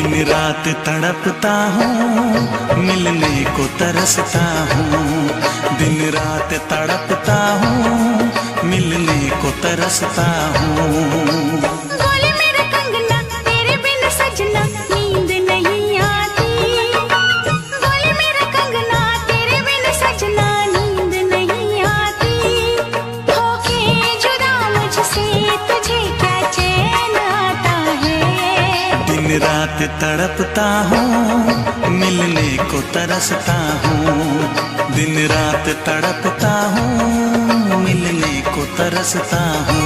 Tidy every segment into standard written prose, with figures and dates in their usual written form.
दिन रात तड़पता हूँ, मिलने को तरसता हूँ। दिन रात तड़पता हूँ, मिलने को तरसता हूँ। बोले मेरा कंगना तेरे बिन सजना नींद नहीं आती। बोले मेरा कंगना तेरे बिन सजना नींद नहीं आती। होके जुदा मुझसे तुझे क्या चैन आता है। दिन रात तड़पता हूँ, मिलने को तरसता हूँ। दिन रात तड़पता हूँ, मिलने को तरसता हूँ।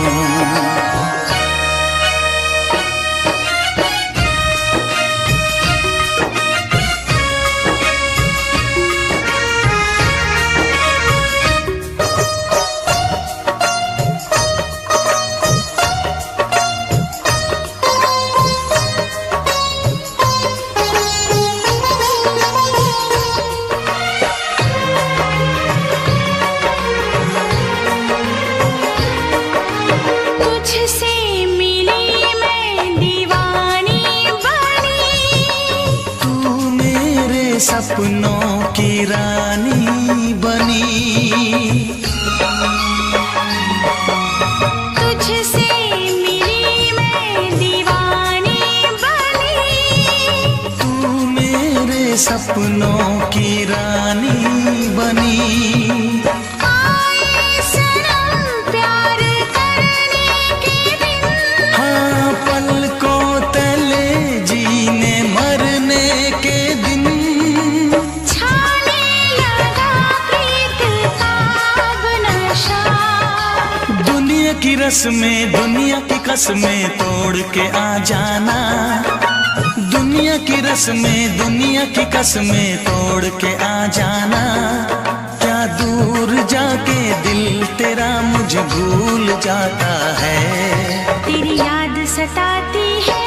सपनों की रानी बनी, तुझसे मिली मैं दीवानी बनी। तू मेरे सपनों की रानी बनी। आए सनम प्यार करने के दिन, हाँ पलकों तले जीने मरने के दिन। की रस्में दुनिया की कसमें तोड़ के आ जाना। दुनिया की रस्में दुनिया की कसमें तोड़ के आ जाना। क्या दूर जाके दिल तेरा मुझे भूल जाता है। तेरी याद सताती है,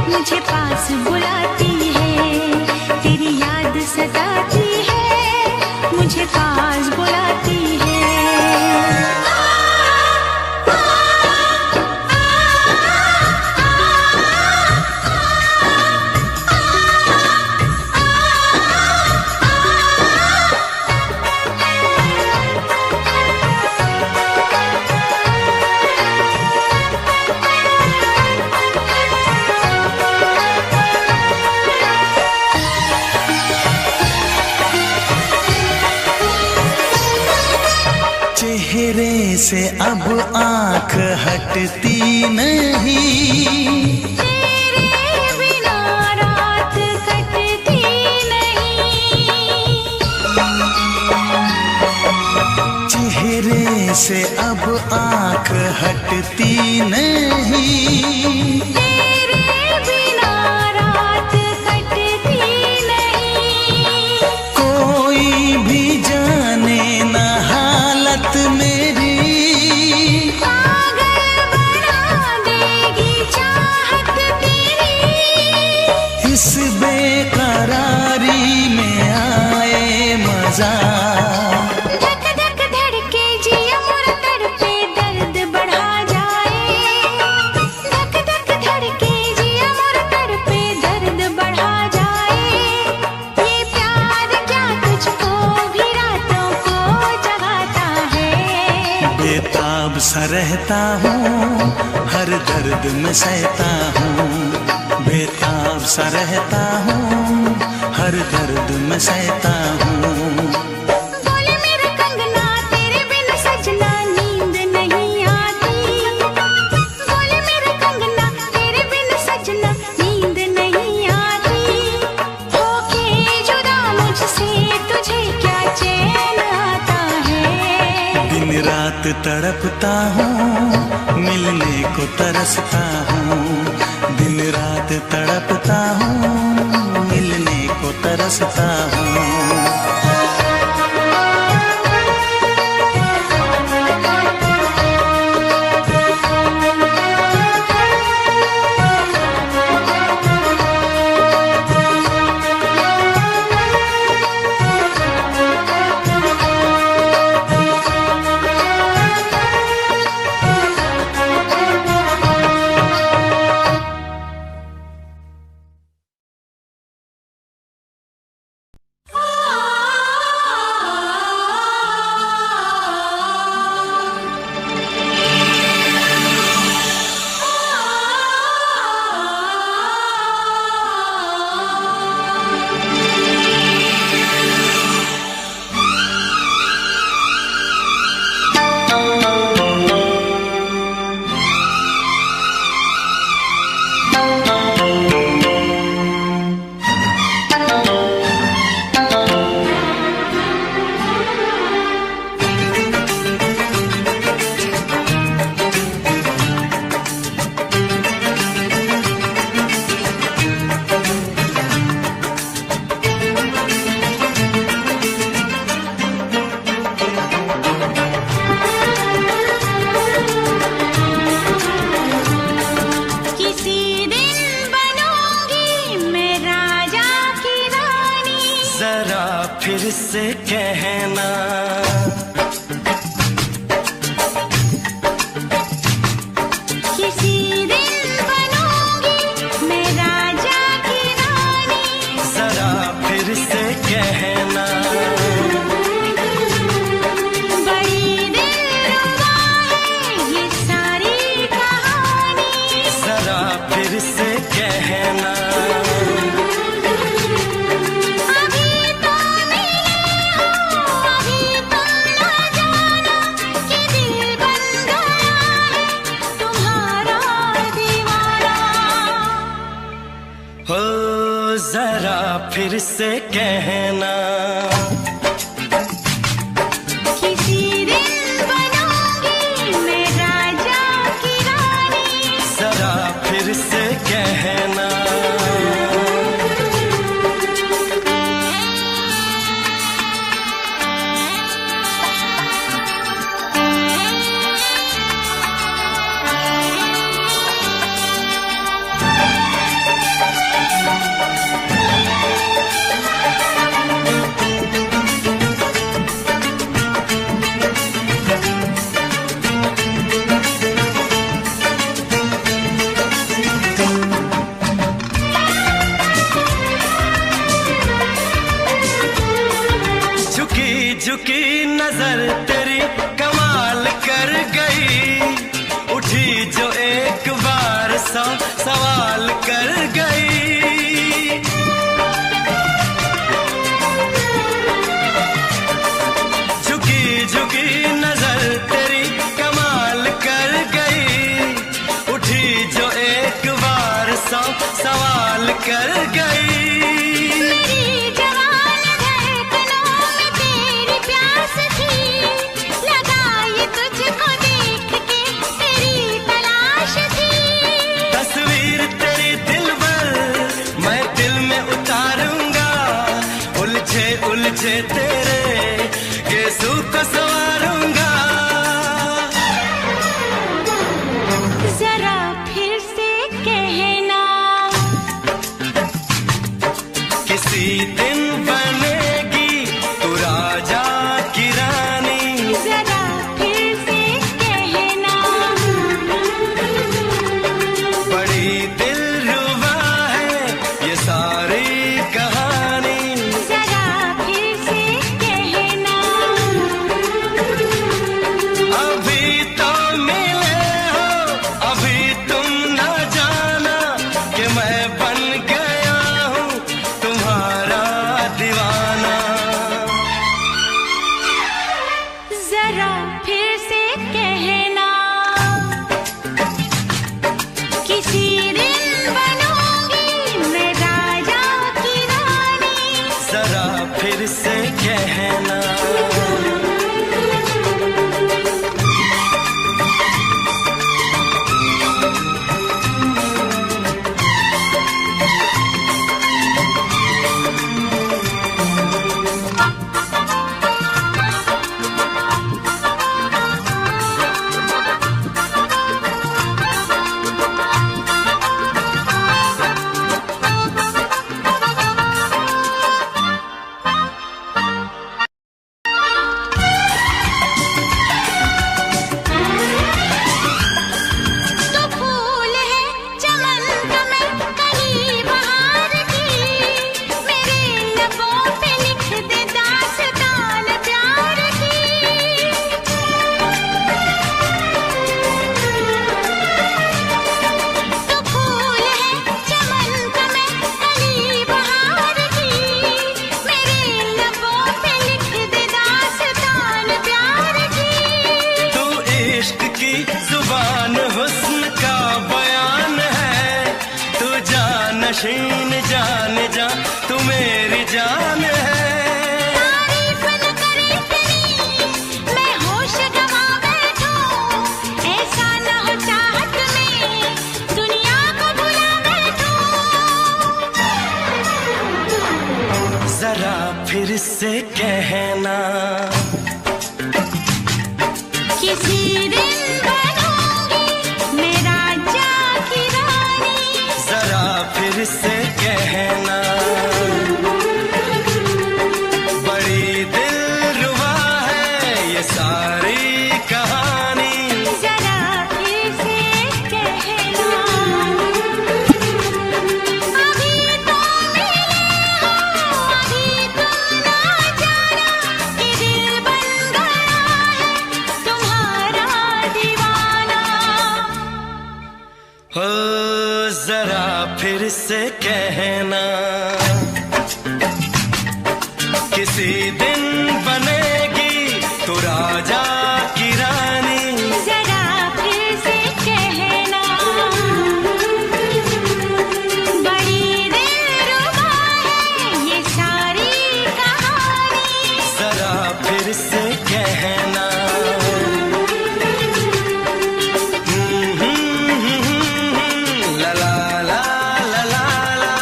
मुझे पास बुलाती है। तेरी याद सताती है, मुझे पास बुलाती है। चेहरे से अब आँख हटती नहीं। तेरे बिना रात कटती नहीं। चेहरे से अब आँख हटती नहीं। तेरे बिना रात कटती नहीं। कोई भी जाने ना हालत मेरी, पागल बना देगी चाहत तेरी। इस बेकरारी में आए मजा। धक धक धड़के जिया मोर तड़पे दर्द बढ़ा जाए। धक धक धड़के जिया मोर तड़पे दर्द बढ़ा जाए। ये प्यार क्या तुझको भी रातों को जगाता है। बेताब सा रहता हूँ, हर दर्द में सहता हूँ। बेताब सा रहता हूँ, हर दर्द में सहता हूँ। बोले मेरा कंगना तेरे बिन सजना नींद नहीं आती। बोले मेरा कंगना तेरे बिन सजना नींद नहीं आती। होके जुदा मुझसे तुझे क्या चैन आता है। दिन रात तड़पता हूँ, मिलने को तरसता हूँ। दिन रात तड़पता हूँ, मिलने को तरसता हूँ। फिर से कहना किसी दिन बनूंगी मैं राजा की रानी, जरा फिर से कहना बड़ी दिलरुबा है ये सारी कहानी, जरा फिर से कहना हो जरा फिर से कहना किसी दिन बनूंगी मैं राजा की रानी, जरा फिर से कहना झुकी नजर तेरी कमाल कर गई, उठी जो एक बार सवाल कर गई। झुकी झुकी नजर तेरी कमाल कर गई, उठी जो एक बार सवाल कर गई। उलझे तेरे गेसू को संवारूंगा, जरा फिर से कहना किसी दिन बनेगी तू राजा की रानी, जरा फिर से कहना बड़ी दिलरुबा है ये सारी कहानी, जरा फिर से नशीन जान जा तू मेरी जान है। तारीफ न करे तेरी मैं होश गवा बैठूं, ऐसा न हो चाहत में दुनिया को भुला बैठूं। जरा फिर से कहना किसी दिन बनूंगी मैं राजा की रानी। जरा फिर से कहना बड़ी दिलरुबा है ये सारी कहानी। जरा फिर से कहना अभी तो मिले हो, अभी तुम ना जाना कि दिल बन गया है तुम्हारा दीवाना। हो जरा फिर से कहना किसी दिन बनेगी तू राजा की रानी। जरा फिर से कहना बड़ी दिलरुबा है ये सारी कहानी। जरा फिर से कहना ला ला ला ला ला ला।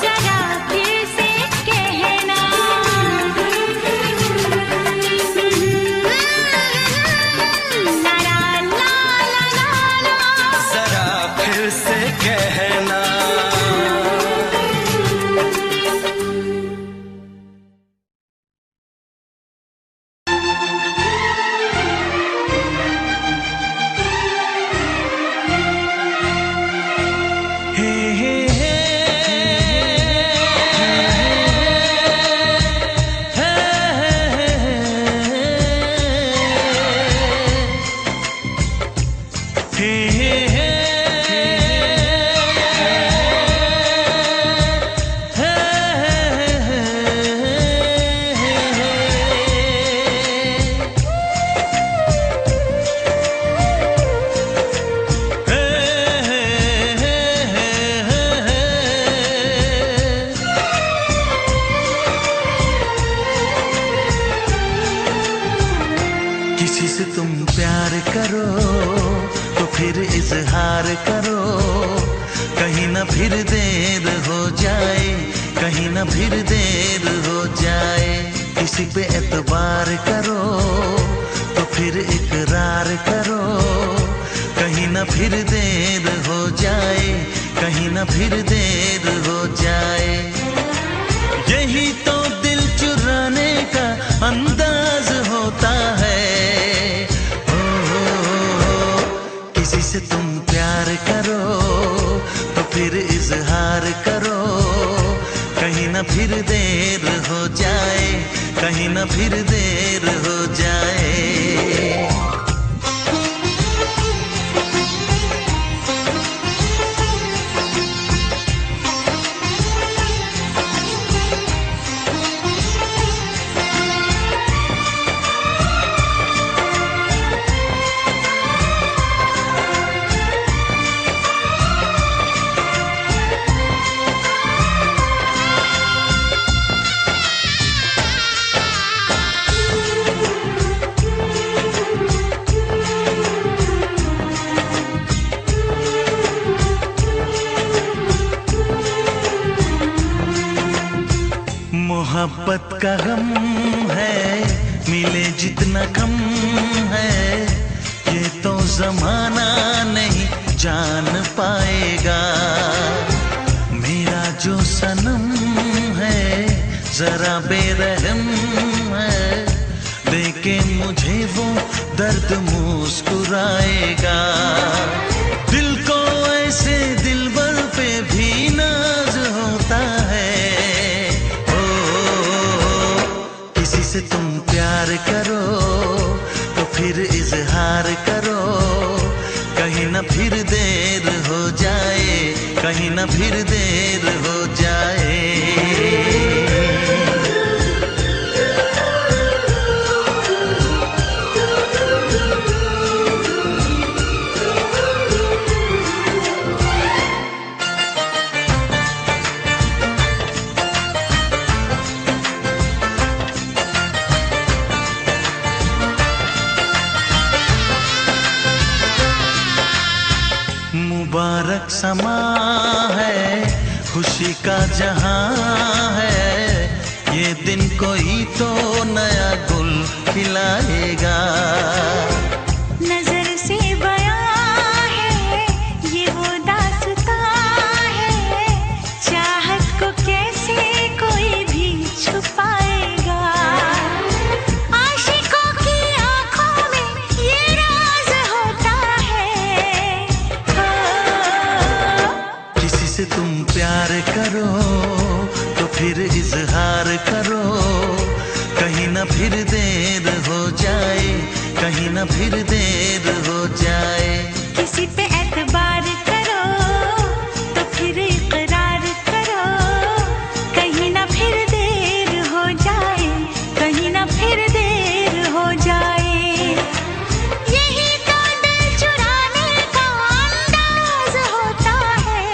जरा फिर से कहना ला ला ला ला ला। जरा फिर से कहना हे हे हे किसी से तुम प्यार करो तो फिर इजहार करो, कहीं ना फिर देर हो जाए, कहीं ना फिर देर हो जाए। किसी पे एतबार करो तो फिर इकरार करो, कहीं ना फिर देर हो जाए, कहीं ना फिर देर हो जाए। यही तो दिल चुराने का अंदाज होता है। किसी से तुम प्यार करो तो फिर इजहार करो, कहीं ना फिर देर हो जाए, कहीं ना फिर देर हो जाए। मोहब्बत का गम है मिले जितना कम है, ये तो जमाना नहीं जान पाएगा। मेरा जो सनम है जरा बेरहम है, देखे मुझे वो दर्द मुस्कुराएगा। दिल को ऐसे दिलबर पे भी नाज होता है। किसी से तुम प्यार करो तो फिर इजहार करो, कहीं ना फिर देर हो जाए, कहीं ना फिर देर हो जाए। का जहां है, ये दिन कोई तो नया गुल खिलाएगा। नजर से बयां है ये वो दास्तां है, चाहत को कैसे कोई भी छुपाएगा। आशिकों की आंखों में ये राज होता है। किसी से तुम प्यार करो तो फिर इजहार करो, कहीं ना फिर देर हो जाए, कहीं ना फिर देर हो जाए। किसी पे एतबार करो तो फिर इकरार करो, कहीं ना फिर देर हो जाए, कहीं ना फिर देर हो जाए। यही तो दिल चुराने का अंदाज होता है।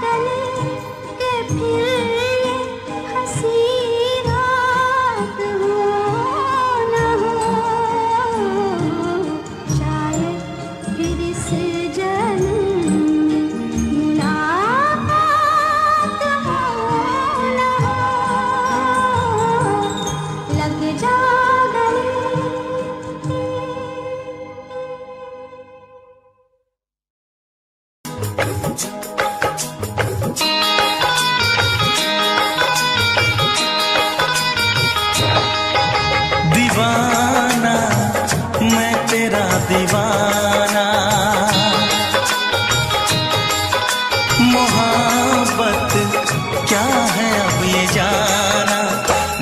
गले के फिर ये हंसी रात हो न हो, शायद फिर इस जन्म में मुलाकात हो न हो, लग जा गले। दीवाना मैं तेरा दीवाना, मोहब्बत क्या है अब ये जाना,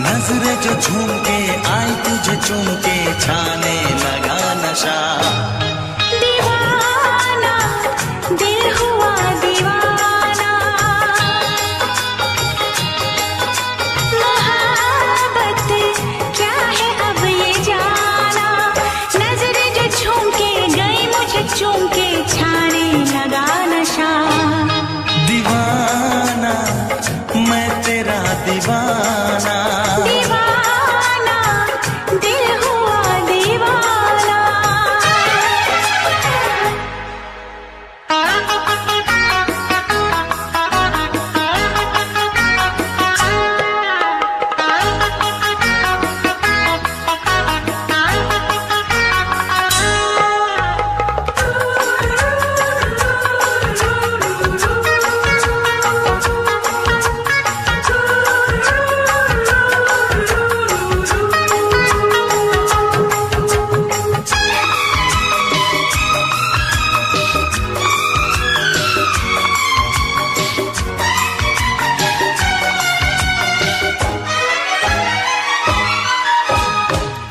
नजरें जो झूम के आई तुझे चूम के छाने लगा नशा। दीवाना दिल हुआ दीवाना, मोहब्बत क्या है अब ये जाना, नजरें जो झूम के गई मुझे चूम के छाने लगा नशा। दीवाना मैं तेरा दीवाना, दीवाना दिल हुआ दीवाना।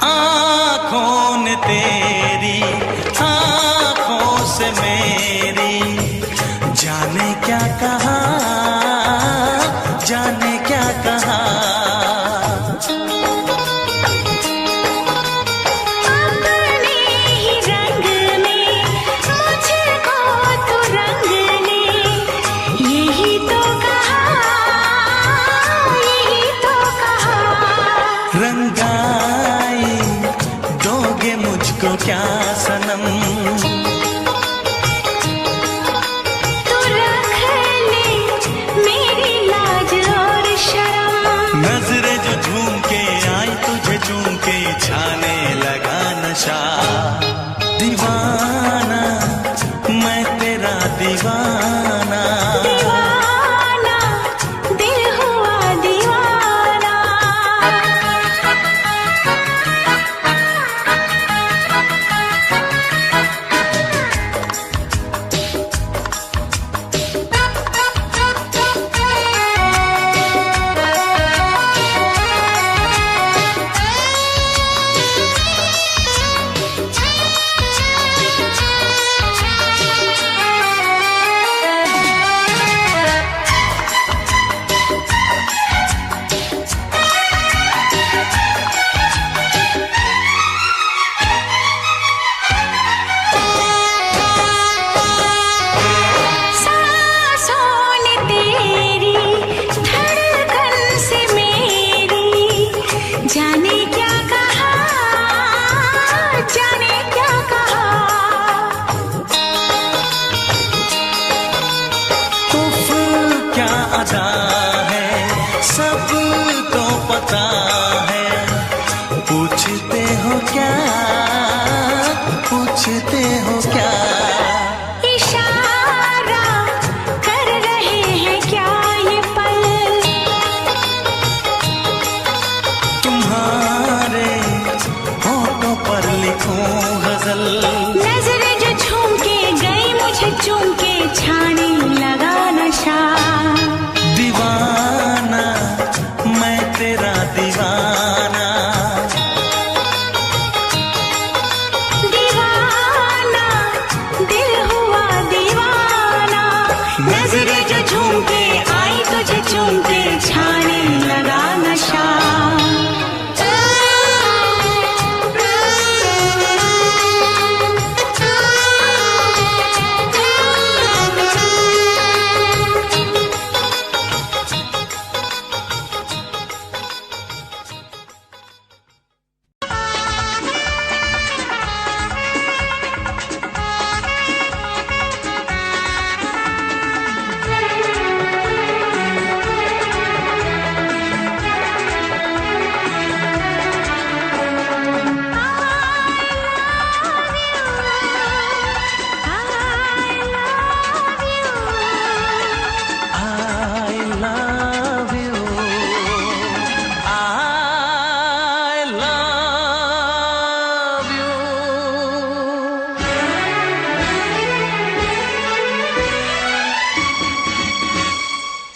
आँखों ने तेरी आँखों से मेरी जाने क्या कहा, जाने क्या कहा। अपने ही रंग में मुझको तो रंग ने, यही तो कहा, यही तो कहा। रंगाई दोगे मुझको क्या सनम, तू रख ले मेरी लाज और शर्म, नजरें जो झूम के आई तुझे चूम के छाने लगा नशा। दीवाना मैं तेरा दीवाना, दीवाना दिल हुआ दीवाना। पूछते हो क्या? इशारा कर रहे हैं क्या ये पल? तुम्हारे होठों पर लिखूं गजल। नजरें जो झूम के गई मुझे चूम के छाने लगा नशा। दीवाना मैं तेरा दीवाना, दीवाना दिल हुआ दीवाना। नजरें जो झूम के आई तुझे चूम के छाने लगा नशा।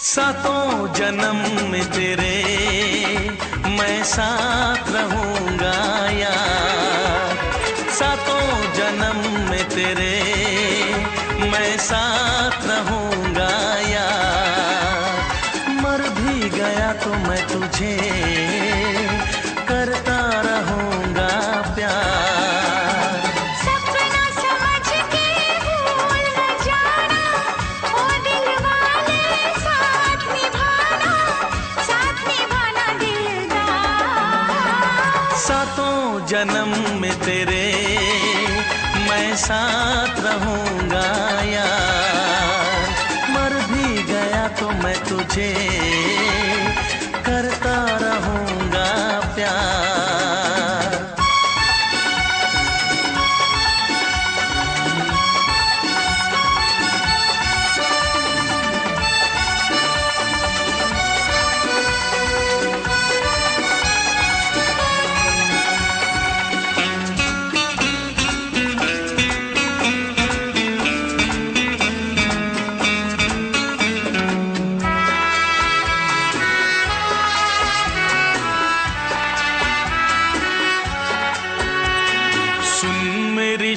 सातों जन्म में तेरे मैं साथ रहूंगा यार, सातों जन्म में तेरे मैं साथ रहूंगा यार। मर भी गया तो मैं तुझे करता रहूंगा प्यार। सपना समझ के भूल न जाना, ओ दिल वाले साथ निभाना दिलदार। सातों जन्म में तेरे मैं साथ रहूंगा यार, मर भी गया तो मैं तुझे करता रहूंगा प्यार।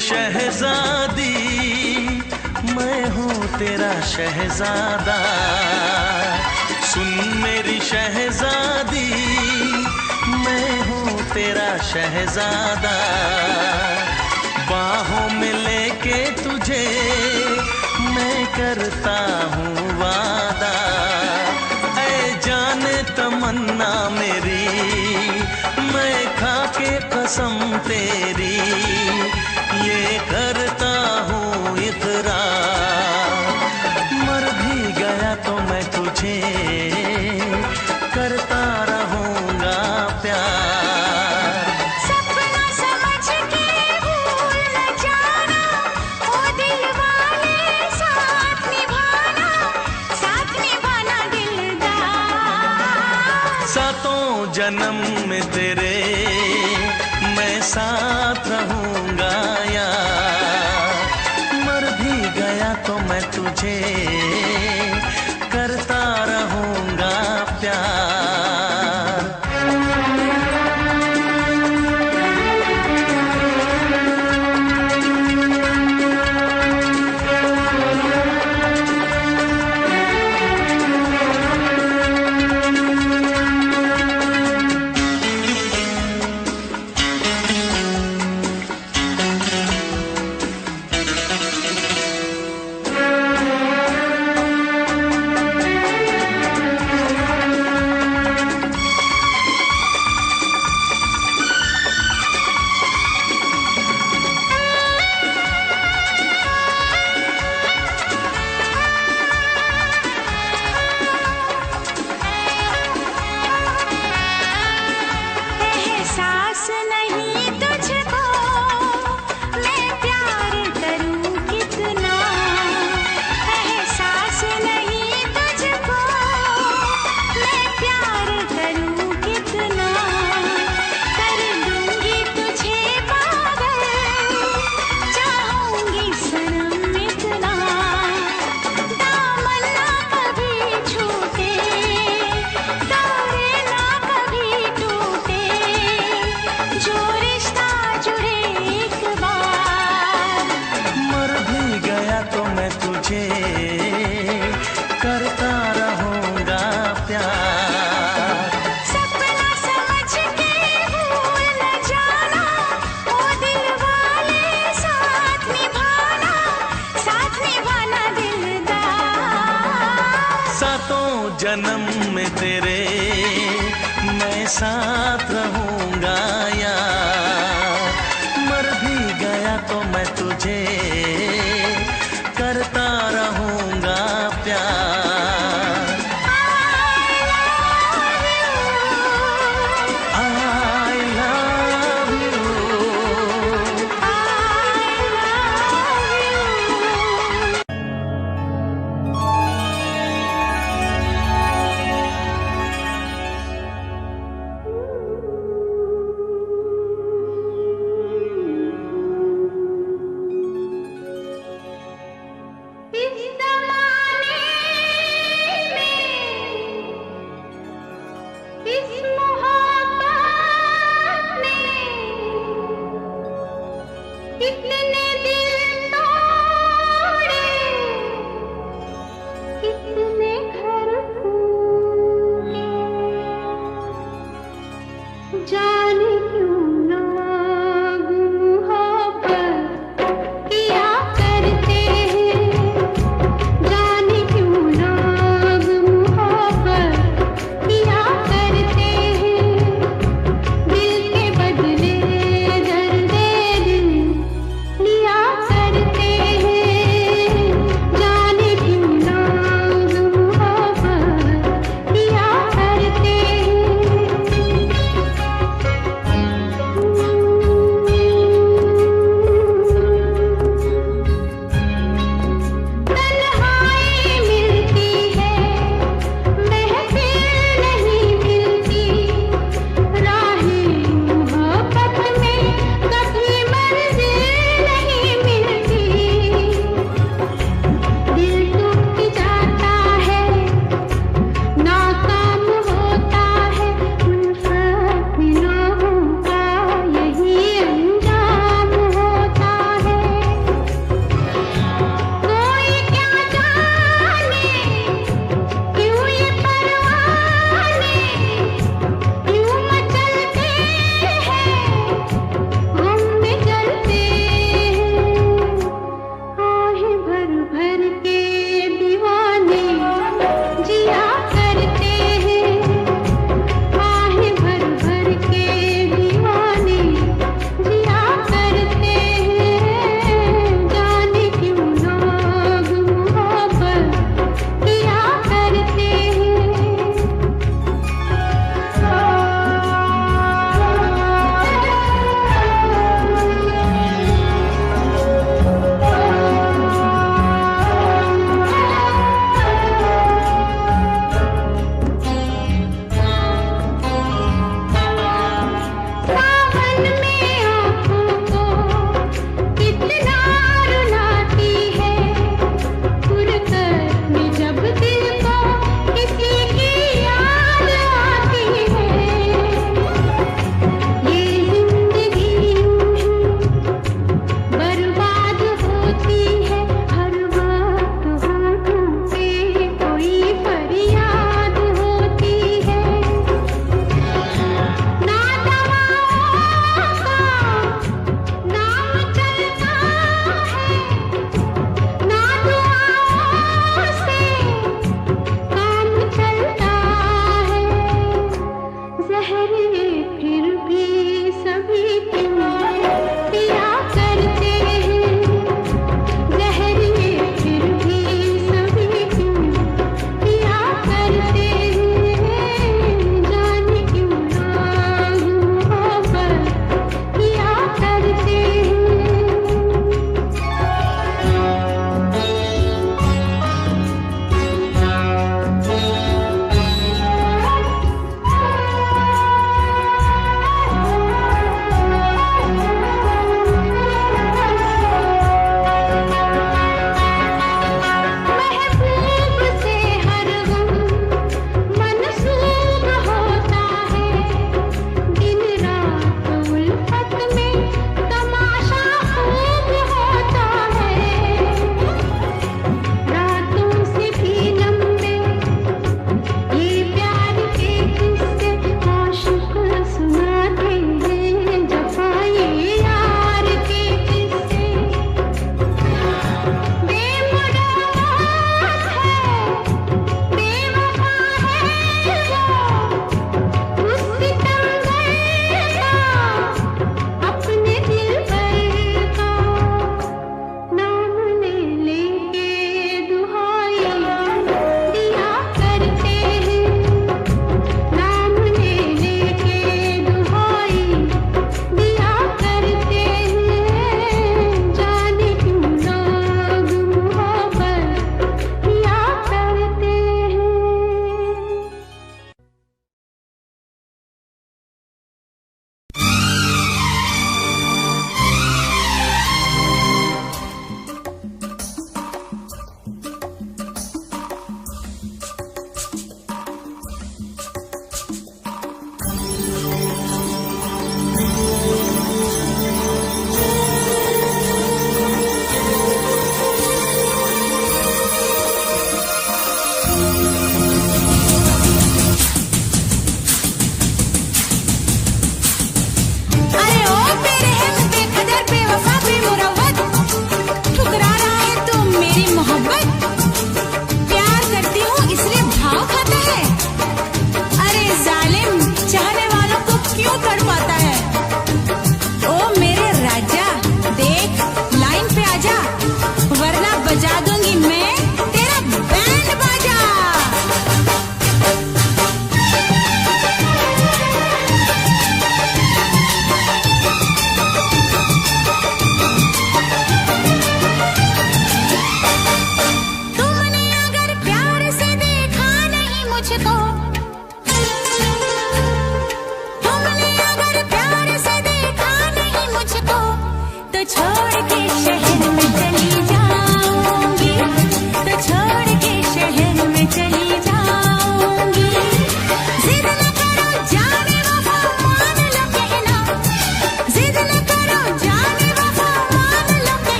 शहजादी मैं हूँ तेरा शहजादा, सुन मेरी शहजादी मैं हूँ तेरा शहजादा। बाहों में लेके तुझे मैं करता हूँ वादा, ऐ जाने तमन्ना मेरी मैं खा के कसम तेरी ये करता हूँ इकरार। मर भी गया तो मैं तुझे करता रहूंगा प्यार। सपना समझ के भूल न जाना, ओ दिल वाले साथ निभाना दिलदार। सातों जन्म में तेरे मैं साथ रहूंगा यार, मर भी गया तो मैं तुझे करता रहूंगा प्यार। एहसास नहीं तुझको मैं प्यार करूं कितना, एहसास नहीं तुझको मैं प्यार करूं कितना। कर दूंगी तुझे पागल, चाहूंगी सनम इतना। दामन ना कभी छूटे, तारे ना कभी टूटे, जो रिश्ता जुड़े एक बार। मर भी गया तो मैं तुझे करता रहूंगा प्यार। सपना समझ के भूल न जाना, ओ दिल वाले साथ निभाना दिलदार। सातों जन्म में तेरे मैं साथ रहूंगा यार, मर भी गया तो मैं तुझे करता रहूंगा प्यार। I love you।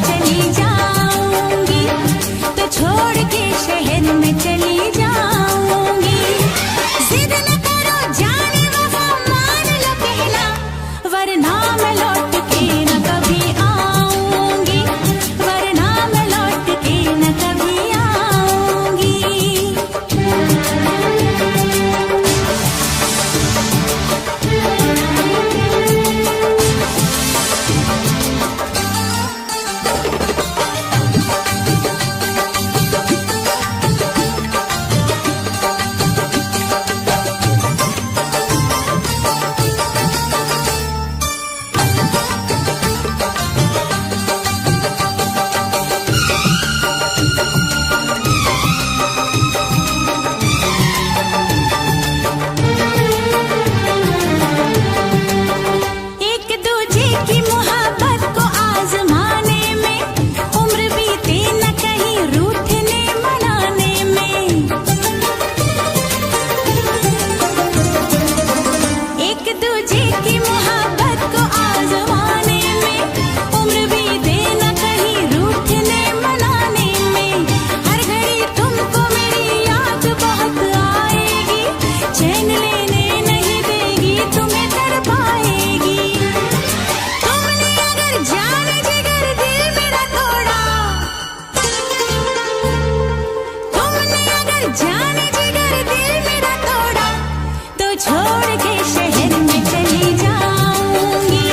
चली जाऊंगी, तो छोड़ के शहर में चली जाऊंगी। जिद न करो जाने वफा, मान लो कहना, वरना मैं लौट के न कभी आऊंगी, वरना मैं लौट के न कभी आऊंगी। एक दूजे की मोहब्बत को आजमाने में उम्र बीते न कहीं रूठने मनाने में। एक दूजे की मोहब्बत को आजमाने में उम्र बीते न कहीं रूठने मनाने में। हर घड़ी तुमको मेरी याद बहुत आएगी, चैन लेने नहीं देगी, तुम्हें तड़पाएगी। तुमने अगर जाने जिगर दिल मेरा तोड़ा, तुमने अगर जाने जिगर दिल मेरा तोड़ा, तो छोड़ के शहर में चली जाऊंगी,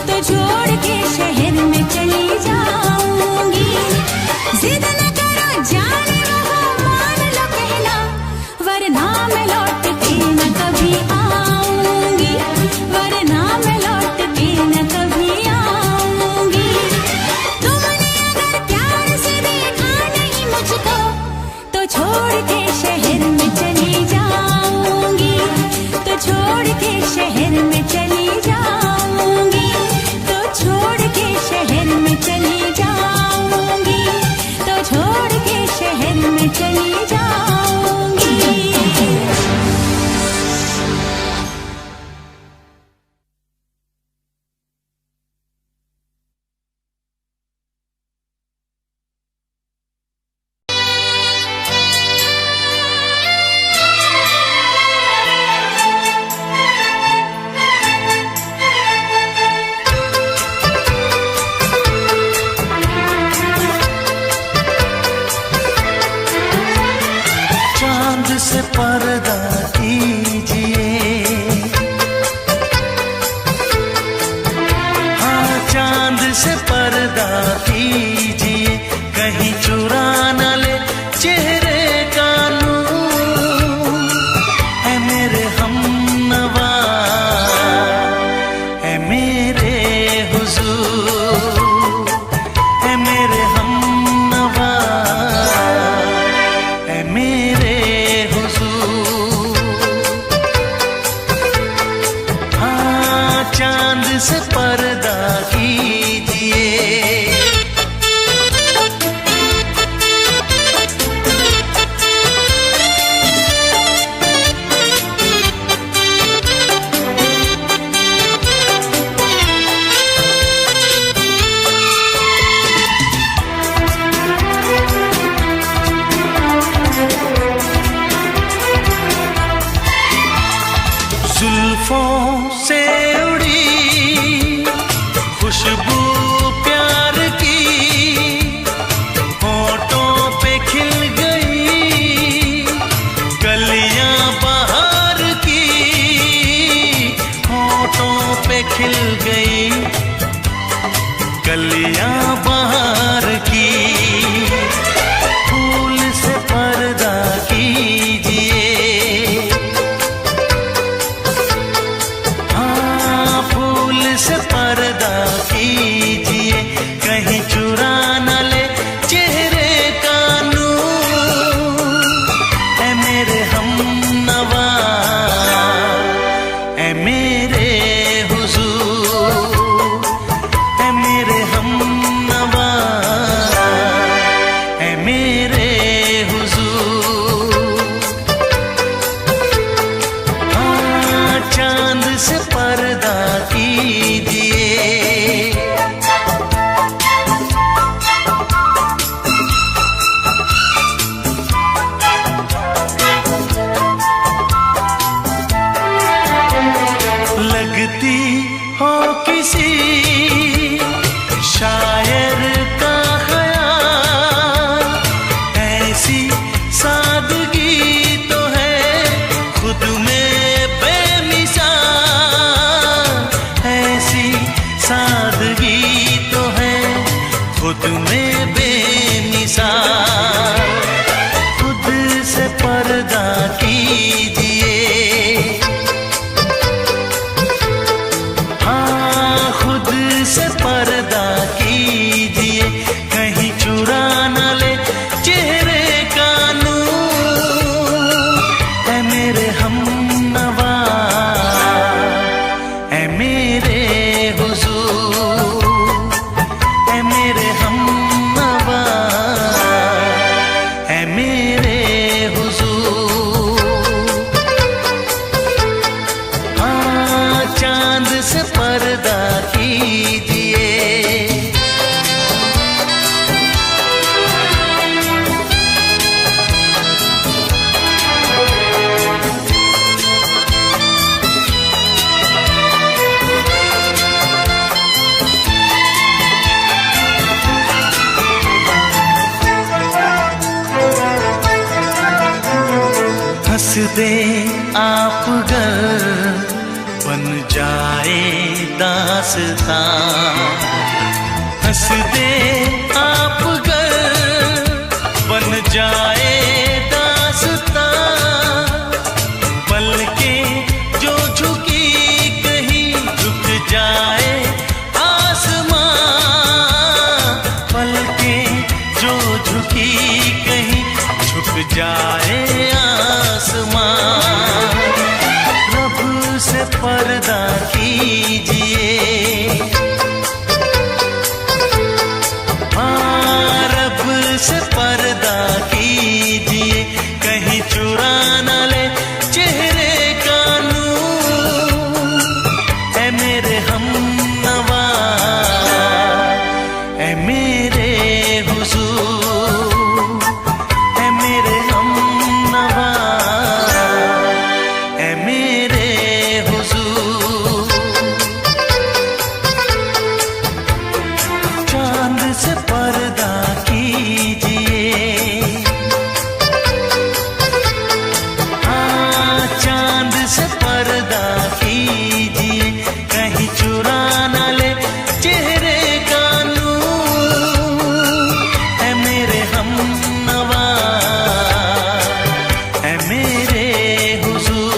तो छोड़ के शहर में चली जाऊंगी। जिद न करो जाने वफा, मान लो कहना, वरना मैं लौट के न कभी आऊंगी, वरना मैं लौट के न कभी आऊंगी। तुमने अगर प्यार से देखा नहीं मुझको, तो छोड़ के शहर में चली जाऊंगी, तो छोड़ के शहर में चली जाऊंगी, तो छोड़ के शहर में चली जाऊंगी, तो छोड़ के शहर में चली जाऊंगी। चांद से पर्दा कीजिए, हाँ चांद से पर्दा कीजिए, कहीं चुरा न ले चेहरे का नूर। है मेरे हमनवा, है मेरे हुजूर, है मेरे हमनवा, है मेरे हुजूर। हाँ चांद से पर्दा कीजिए। जुल्फों से उड़ी खुशबू प्यार की, होठों पे खिल गई कलियां बहार की, होठों पे खिल गई कलियां बहार की। फूल से पर्दा कीजिए, फूल से पर्दा कीजिए, कहीं चुरा न ले चेहरे का नूर। है मेरे हमनवा, है मेरे हुजूर, है मेरे हमनवा, है मेरे हुजूर। हाँ चांद से पर्दा कीजिए। लगती हो किसी शायर का ख्याल, ऐसी सादगी तो है खुद में बेमिसाल, ऐसी सादगी तो है खुद में बेमिसाल। खुद से पर्दा कीजिए, हाँ खुद से पर्दा कीजिए, कहीं चुरा न ले चेहरे का नूर। ऐ मेरे हमनवा, ऐ मेरे हुजूर, ऐ मेरे हमनवा, ऐ मेरे हुजूर। हाँ चांद से पर्दा कीजिए, हंस दे आप गर बन जाए दास्तां, हंस दे आप गर बन जाए दास्तां। पलकें जो झुकी कहीं झुक जाए आसमां, पलकें जो झुकी कहीं झुक जाए आसमां। रब से पर्दा कीजिए, हाँ रब से पर्दा कीजिए, कहीं चुरा न ले चेहरे का नूर। ऐ मेरे हमनवा, ऐ मेरे हुजूर, ऐ मेरे हमनवा, ऐ मेरे हुजूर। चांद से पर्दा कीजिए, हाँ चांद से पर्दा कीजिए, कहीं चुरा न ले चेहरे का नूर। ऐ मेरे हमनवा, ऐ मेरे हुजूर।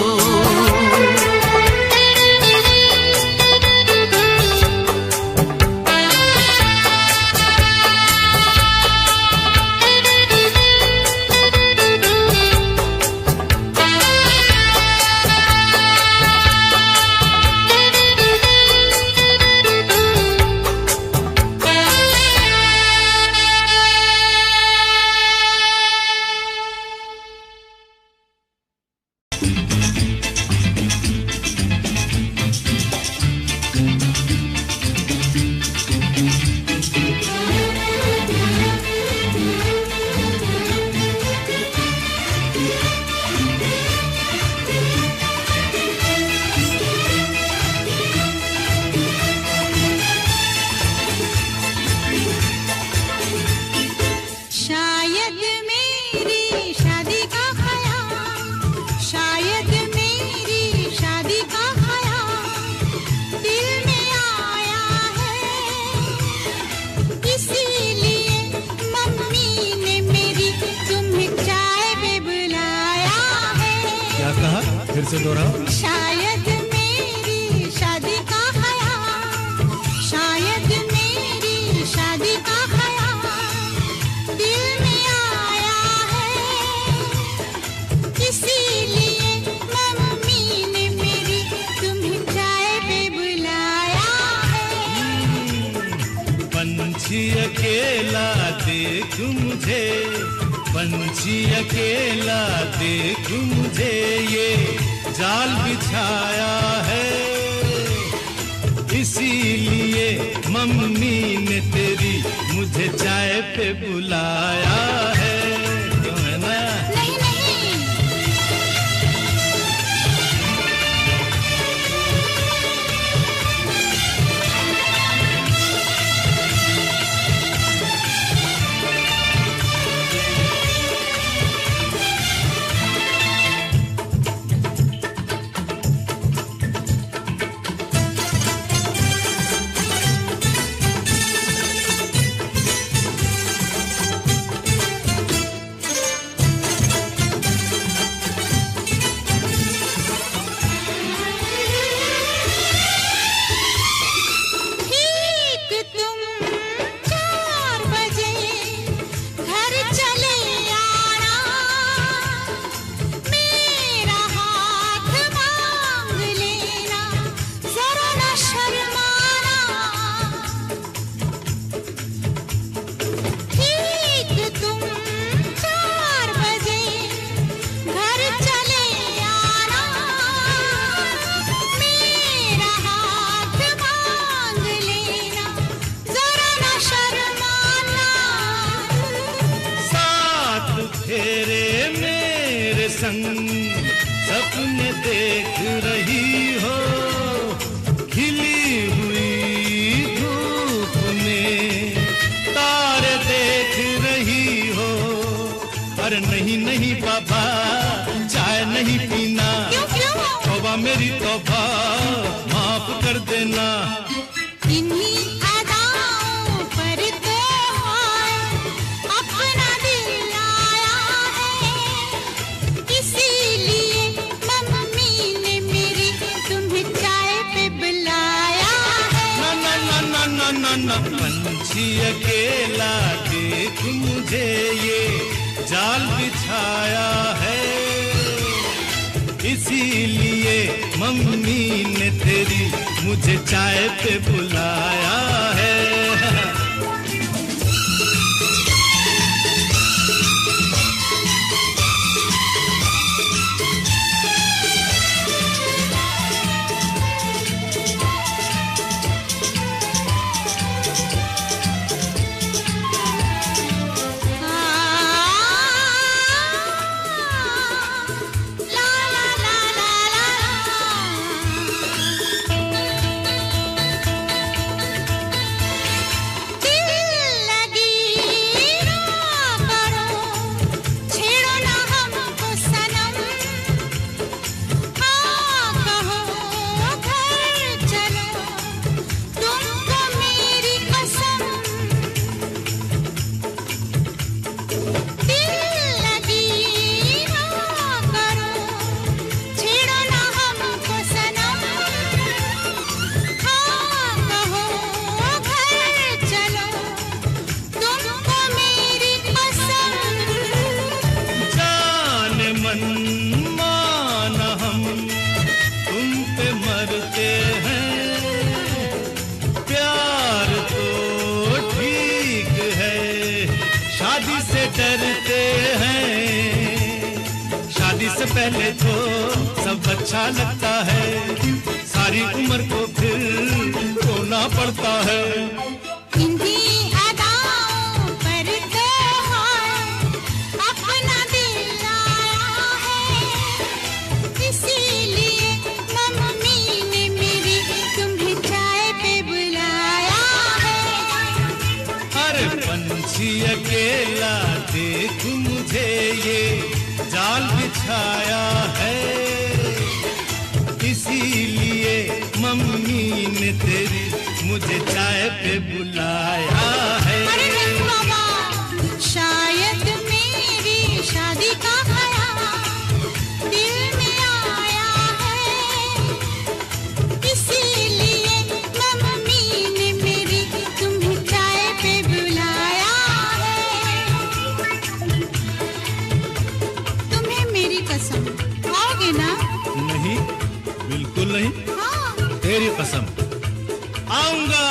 शायद मेरी शादी का ख्याल, शायद मेरी शादी का ख्याल दिल में आया है, इसीलिए मम्मी ने मेरी तुम्हें चाय पे बुलाया है। क्या कहा? फिर से दोहराओ। शायद मेरी शादी का ख्याल, शायद मेरी शादी का ख्याल दिल में आया है, इसीलिए मम्मी ने मेरी तुम्हें चाय पे बुलाया है। पंछी अकेला देख मुझे, पंछी अकेला देख मुझे, ये जाल बिछाया है, इसीलिए मम्मी ने तेरी मुझे चाय पे बुलाया है। क्यों है ना? नहीं नहीं माना पंछी अकेला देख मुझे ये जाल बिछाया है, इसीलिए मम्मी ने तेरी मुझे चाय पे बुलाया है। पहले तो सब अच्छा लगता है, सारी उम्र को फिर रोना पड़ता है। इन्हीं अदाओं पर तो अपना दिल लाया है, इसीलिए मम्मी ने मेरी तुम्हें चाय पे बुलाया है। अरे पंछी अकेला देख मुझे ये जाल बिछाया है, इसीलिए मम्मी ने तेरी मुझे चाय पे बुलाया है। अरे नहीं बाबा, शायद मेरी शादी का ख्याल दिल में आया है, इसीलिए मम्मी ने मेरी तुम्हें चाय पे बुलाया है। तुम्हें मेरी कसम खाओगे ना? नहीं, बिल्कुल नहीं। हाँ। तेरी कसम आऊंगा।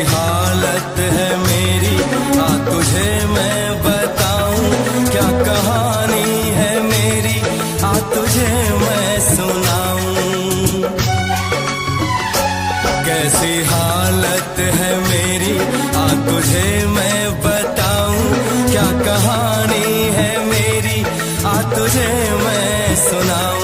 हालत है मेरी, आ तुझे मैं बताऊं क्या कहानी है मेरी, आ तुझे मैं सुनाऊं। कैसी हालत है मेरी, आ तुझे मैं बताऊं क्या कहानी है मेरी, आ तुझे मैं सुनाऊं।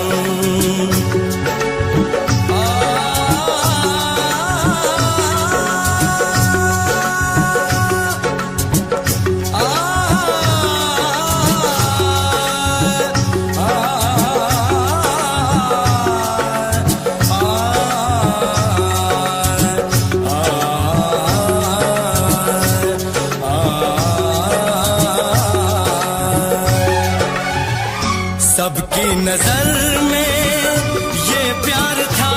सबकी नजर में ये प्यार था,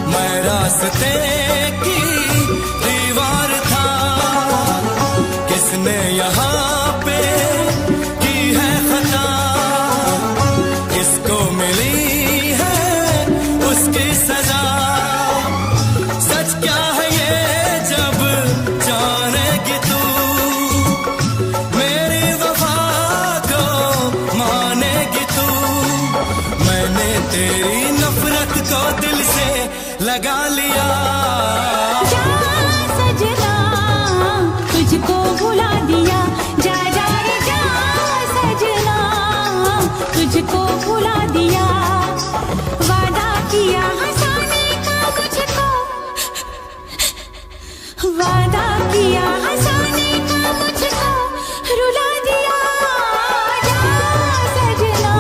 मैं रास्ते की दीवार था। किसने यहाँ पे की है खता, किसको मिली है उसकी सजा। सच क्या है ये जब जानेगी तू, मेरी वफा को मानेगी तू। मैंने तेरी नफरत को दिल से लगा लिया। जा सजना तुझको भुला दिया, जा जा रे जा सजना तुझको भुला दिया। वादा किया हंसाने का मुझको, वादा किया हंसाने का मुझको रुला दिया। जा सजना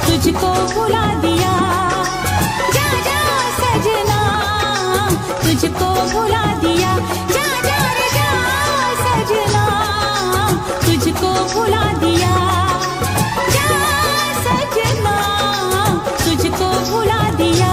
तुझको भुला दिया, जा जा सजना तुझको भुला दिया। जा जा रे जा सजना तुझको भुला दिया, जा सजना तुझको भुला दिया।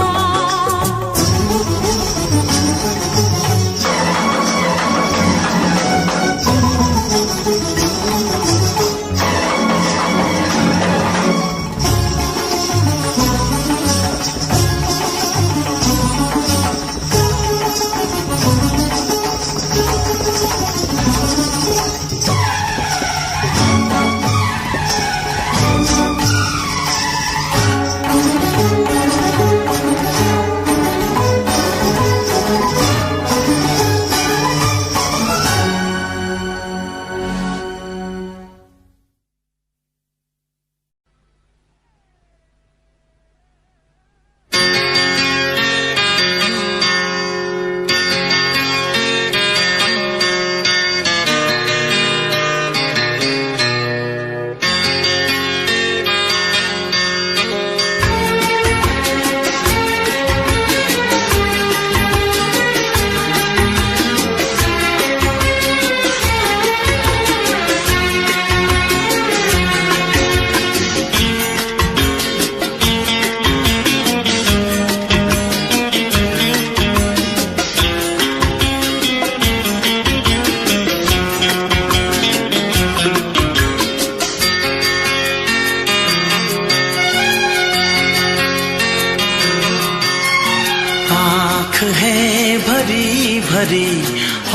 है भरी भरी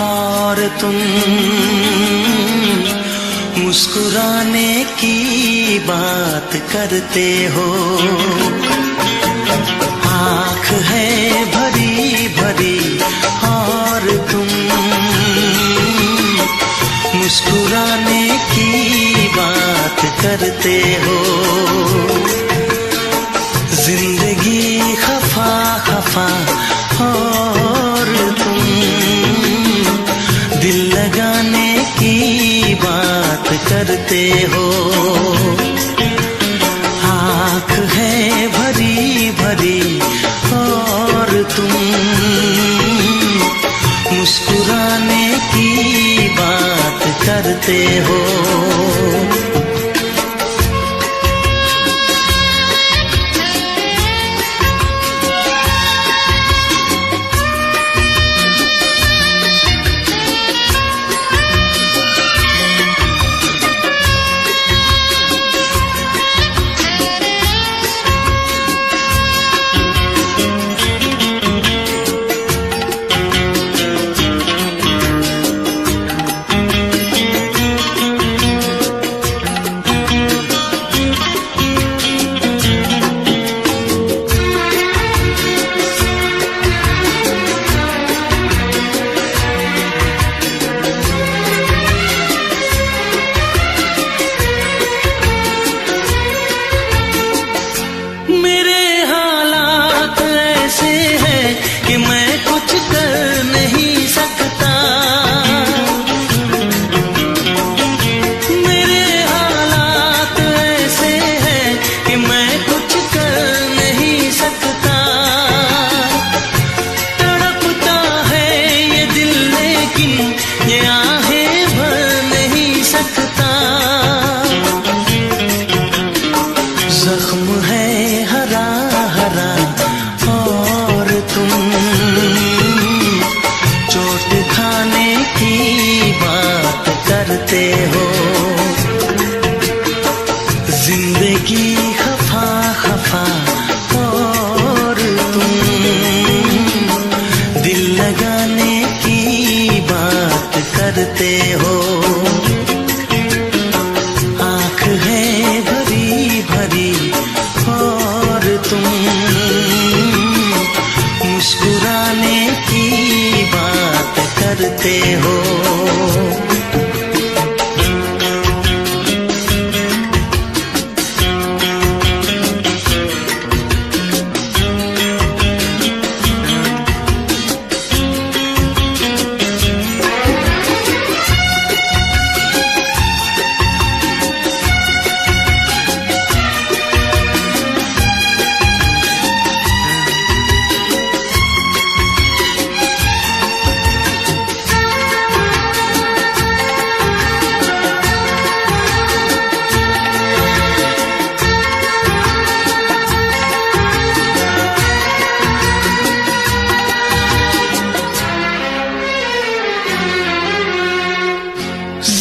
और तुम मुस्कुराने की बात करते हो। आँख है भरी भरी और तुम मुस्कुराने की बात करते हो। जिंदगी खफा खफा और तुम दिल लगाने की बात करते हो। आँख है भरी भरी और तुम मुस्कुराने की बात करते हो। करते हो। आँख है भरी भरी और तुम मुस्कुराने की बात करते हो।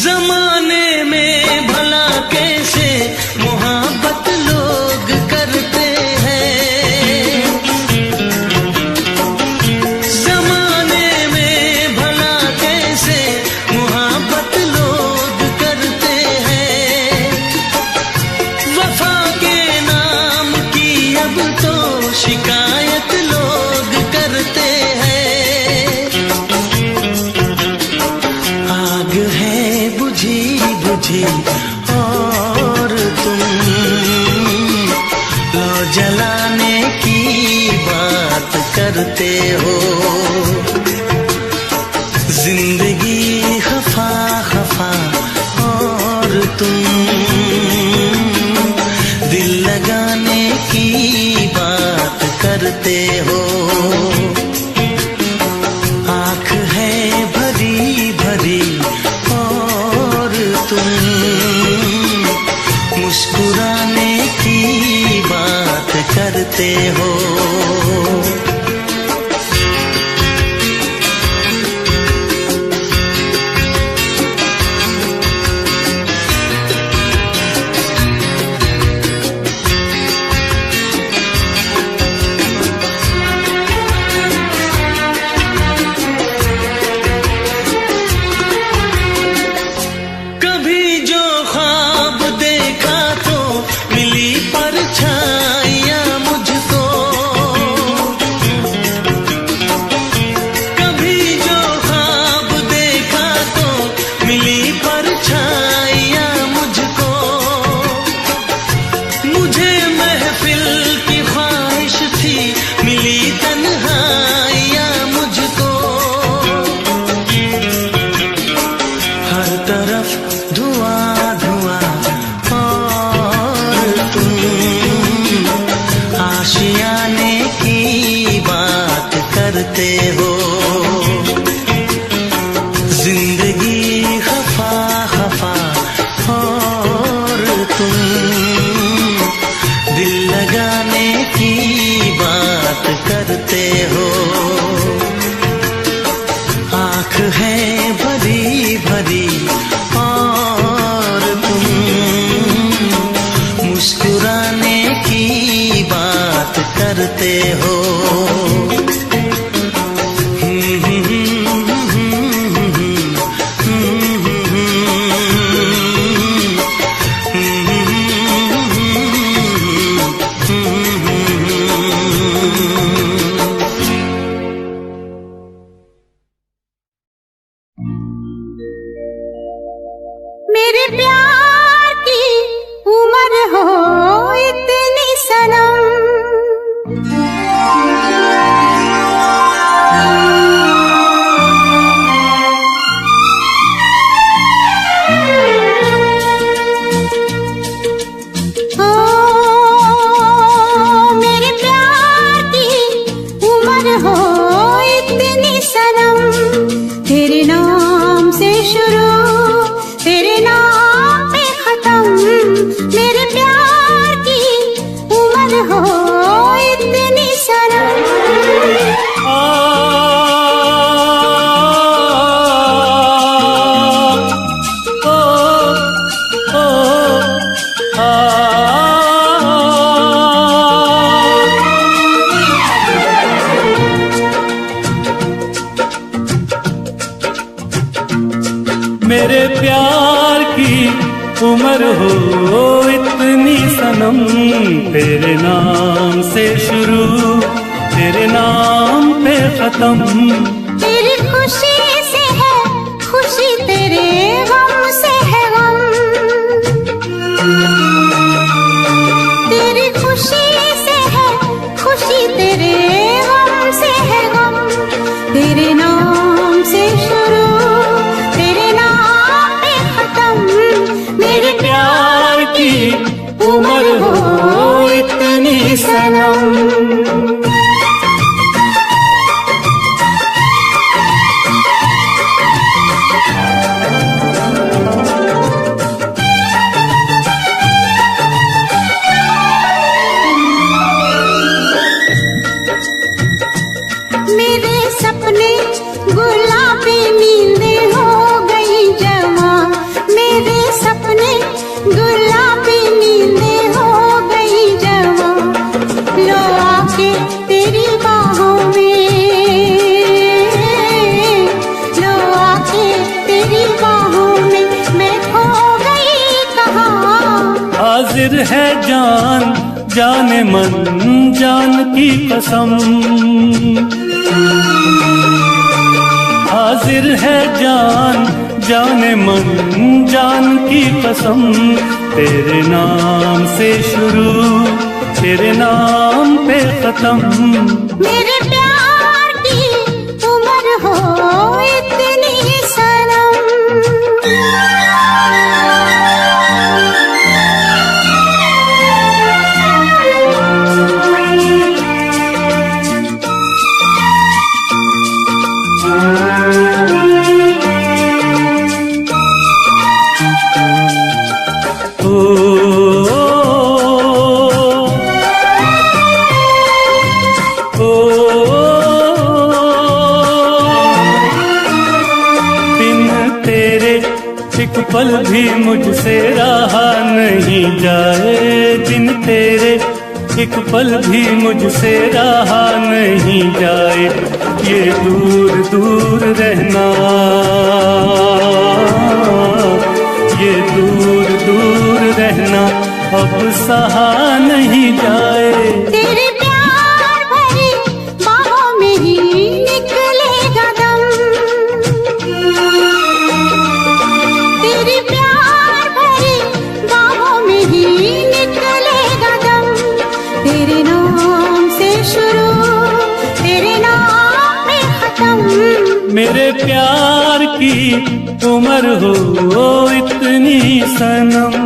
जमाने में भला कैसे मोहब्बत लोग करते हैं। जमाने में भला कैसे मोहब्बत लोग करते हैं। वफा के नाम की अब तो शिकायत लोग करते हैं। आग है बुझी बुझी और तुम लो जलाने की बात करते हो। जिंदगी खफा खफा और तुम दिल लगाने की बात करते हो। आँख है भरी भरी और तुम मुस्कुराने की बात करते हो। कभी जो ख्वाब देखा तो मिली परछाइयाँ मुझको। कभी जो ख्वाब देखा तो मिली परछाइयाँ मुझको। मुझे महफिल की ख्वाहिश थी मिली तन्हाइयाँ मुझको। हर तरफ धुआं धुआं और तुम आशियाने की बात करते हो। जिंदगी खफा खफा और तुम दिल लगाने की बात करते हो। आँख है भरी भरी और तुम मुस्कुराने की बात करते हो। मेरे प्यार की उम्र हो इतनी सनम। ओ मेरे प्यार की उम्र हो इतनी सनम। तेरे नाम से शुरू तेरे नाम पे खत्म। मेरे प्यार की उम्र हो इतनी सनम। मेरे प्यार की उम्र हो इतनी सनम, तेरे नाम से शुरू तेरे नाम पे खत्म। तेरी खुशी से है खुशी, तेरे गम से है गम। तेरी खुशी से है खुशी, तेरे गम से है गम। तेरे नाम से शुरू तेरे नाम पे खत्म। मेरे प्यार की उम्र हो इतनी सनम। मेरे सपने गुलाबी नींदें हो गई जवा। मेरे सपने गुलाबी नींदें हो गई जवा। लो आके तेरी बाहों में, लो आके तेरी बाहों में मैं खो गई कहाँ। हाजिर है जान जाने मन जान की कसम, हाजिर है जान जाने मन जान की कसम। तेरे नाम से शुरू तेरे नाम पे खत्म। मेरे प्यार की उम्र हो इतनी सनम। एक पल भी मुझसे रहा नहीं जाए, दिन तेरे एक पल भी मुझसे रहा नहीं जाए। ये दूर दूर रहना, ये दूर दूर रहना अब सहा नहीं जाए। तेरे प्यार भरी बाहों में ही निकलेगा दम। तेरे प्यार भरी बाहों में ही निकलेगा दम। तेरे नाम से शुरू तेरे नाम पे खत्म। मेरे प्यार की उम्र हो इतनी सनम।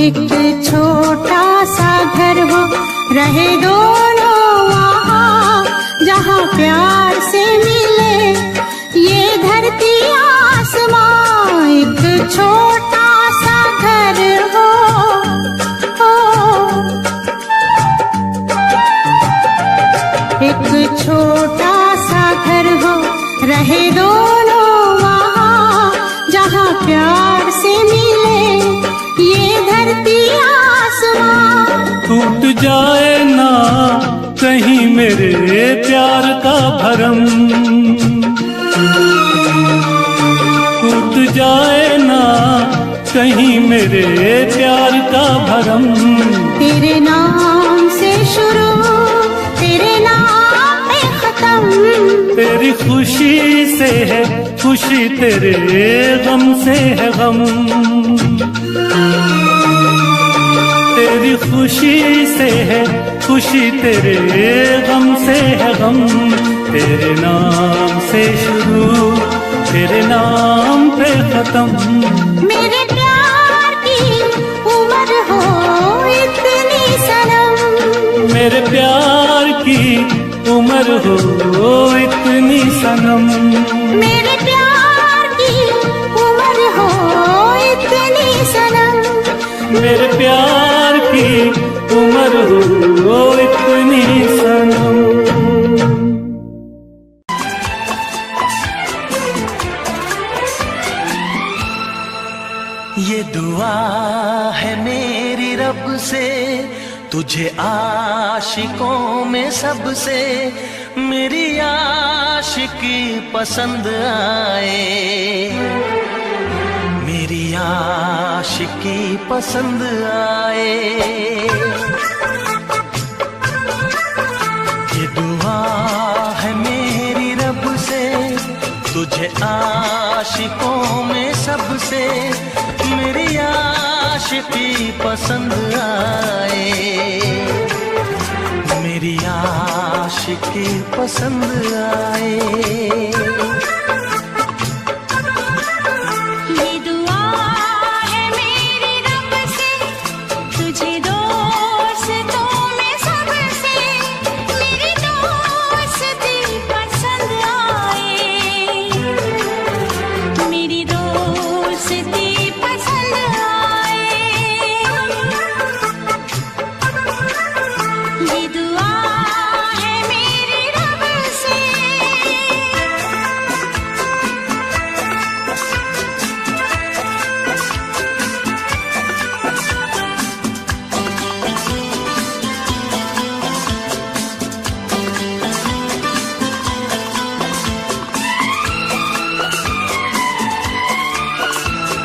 एक छोटा सा घर हो रहे दोनों वहाँ, जहाँ प्यार से मिले ये धरती आसमां। एक छोटा सा घर हो, एक छोटा सा घर हो रहे दोनों वहाँ, जहाँ प्यार से मिले ये धरती आसमां। टूट जाए ना कहीं मेरे प्यार का भरम, टूट जाए ना कहीं मेरे प्यार का भरम। तेरे नाम से शुरू तेरे नाम पे खत्म। तेरी खुशी से है खुशी, तेरे गम से है गम। तेरी खुशी से है खुशी, तेरे गम से है गम। तेरे नाम से शुरू तेरे नाम पे खत्म। मेरे प्यार की उम्र हो इतनी सनम। मेरे प्यार की उम्र हो इतनी सनम। मेरे प्यार की उम्र हो इतनी सनम। मेरे प्यार की उम्र हो इतनी सनम। ये दुआ है मेरी रब से, तुझे आशिकों में सबसे मेरी आशिकी पसंद आए, मेरी आशिकी पसंद आए। ये दुआ है मेरी रब से, तुझे आशिकों में सबसे मेरी आशिकी पसंद आए, मेरी आशिकी पसंद आए। ये दुआ है मेरी रब से, तुझे दोस्तों में सबसे मेरी दोस्ती पसंद आए, मेरी दोस्ती पसंद आए। ये दुआ है मेरी रब से।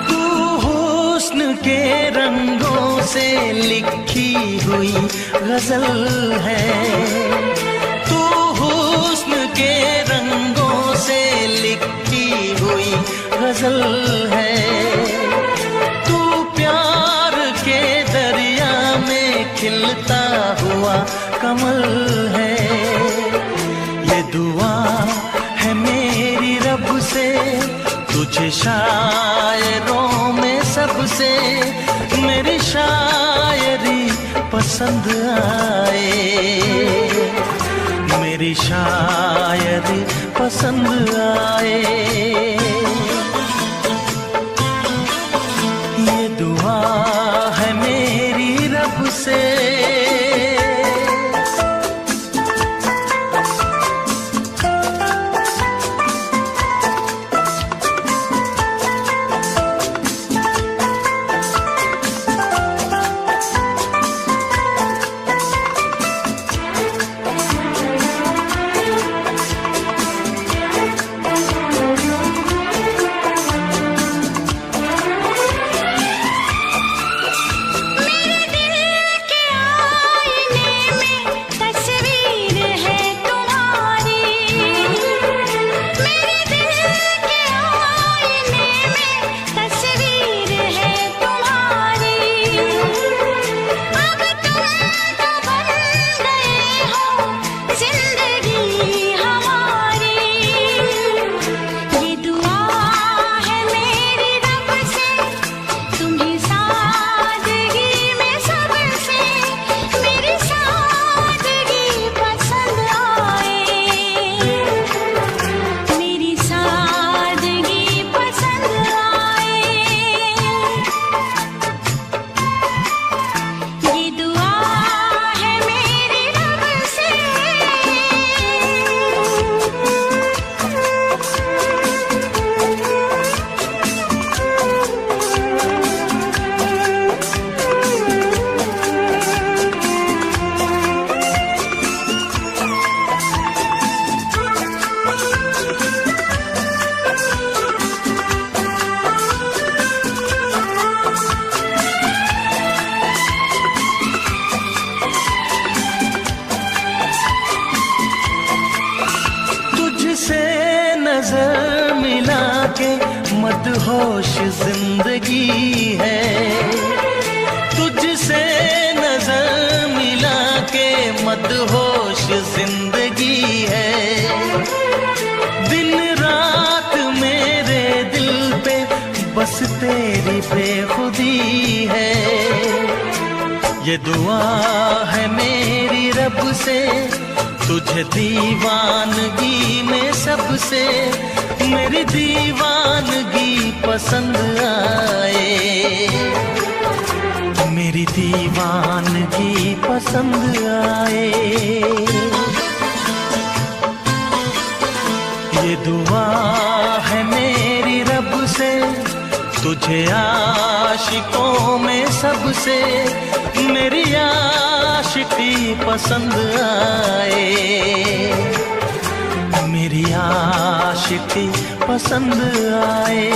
तू हुस्न के रंगों से लिखी हुई गजल है, तू हुस्न के रंगों से लिखी हुई गजल है। तू प्यार के दरिया में खिलता हुआ कमल है। ये दुआ है मेरी रब से, तुझे शायरों में सबसे मेरी शायरी पसंद आए, मेरी शायरी पसंद आए। ये दुआ है मेरी रब से। नजर मिला के मदहोश जिंदगी है, तुझसे नजर मिला के मदहोश जिंदगी है। दिन रात मेरे दिल पे बस तेरी बेखुदी है। ये दुआ है मेरी रब से, तुझे दीवानगी में सबसे मेरी दीवानगी पसंद आए, मेरी दीवानगी पसंद आए। ये दुआ है मेरी रब से, तुझे आशिकों में सबसे मेरी आशिकी पसंद आए, मेरी आशिकी पसंद आए।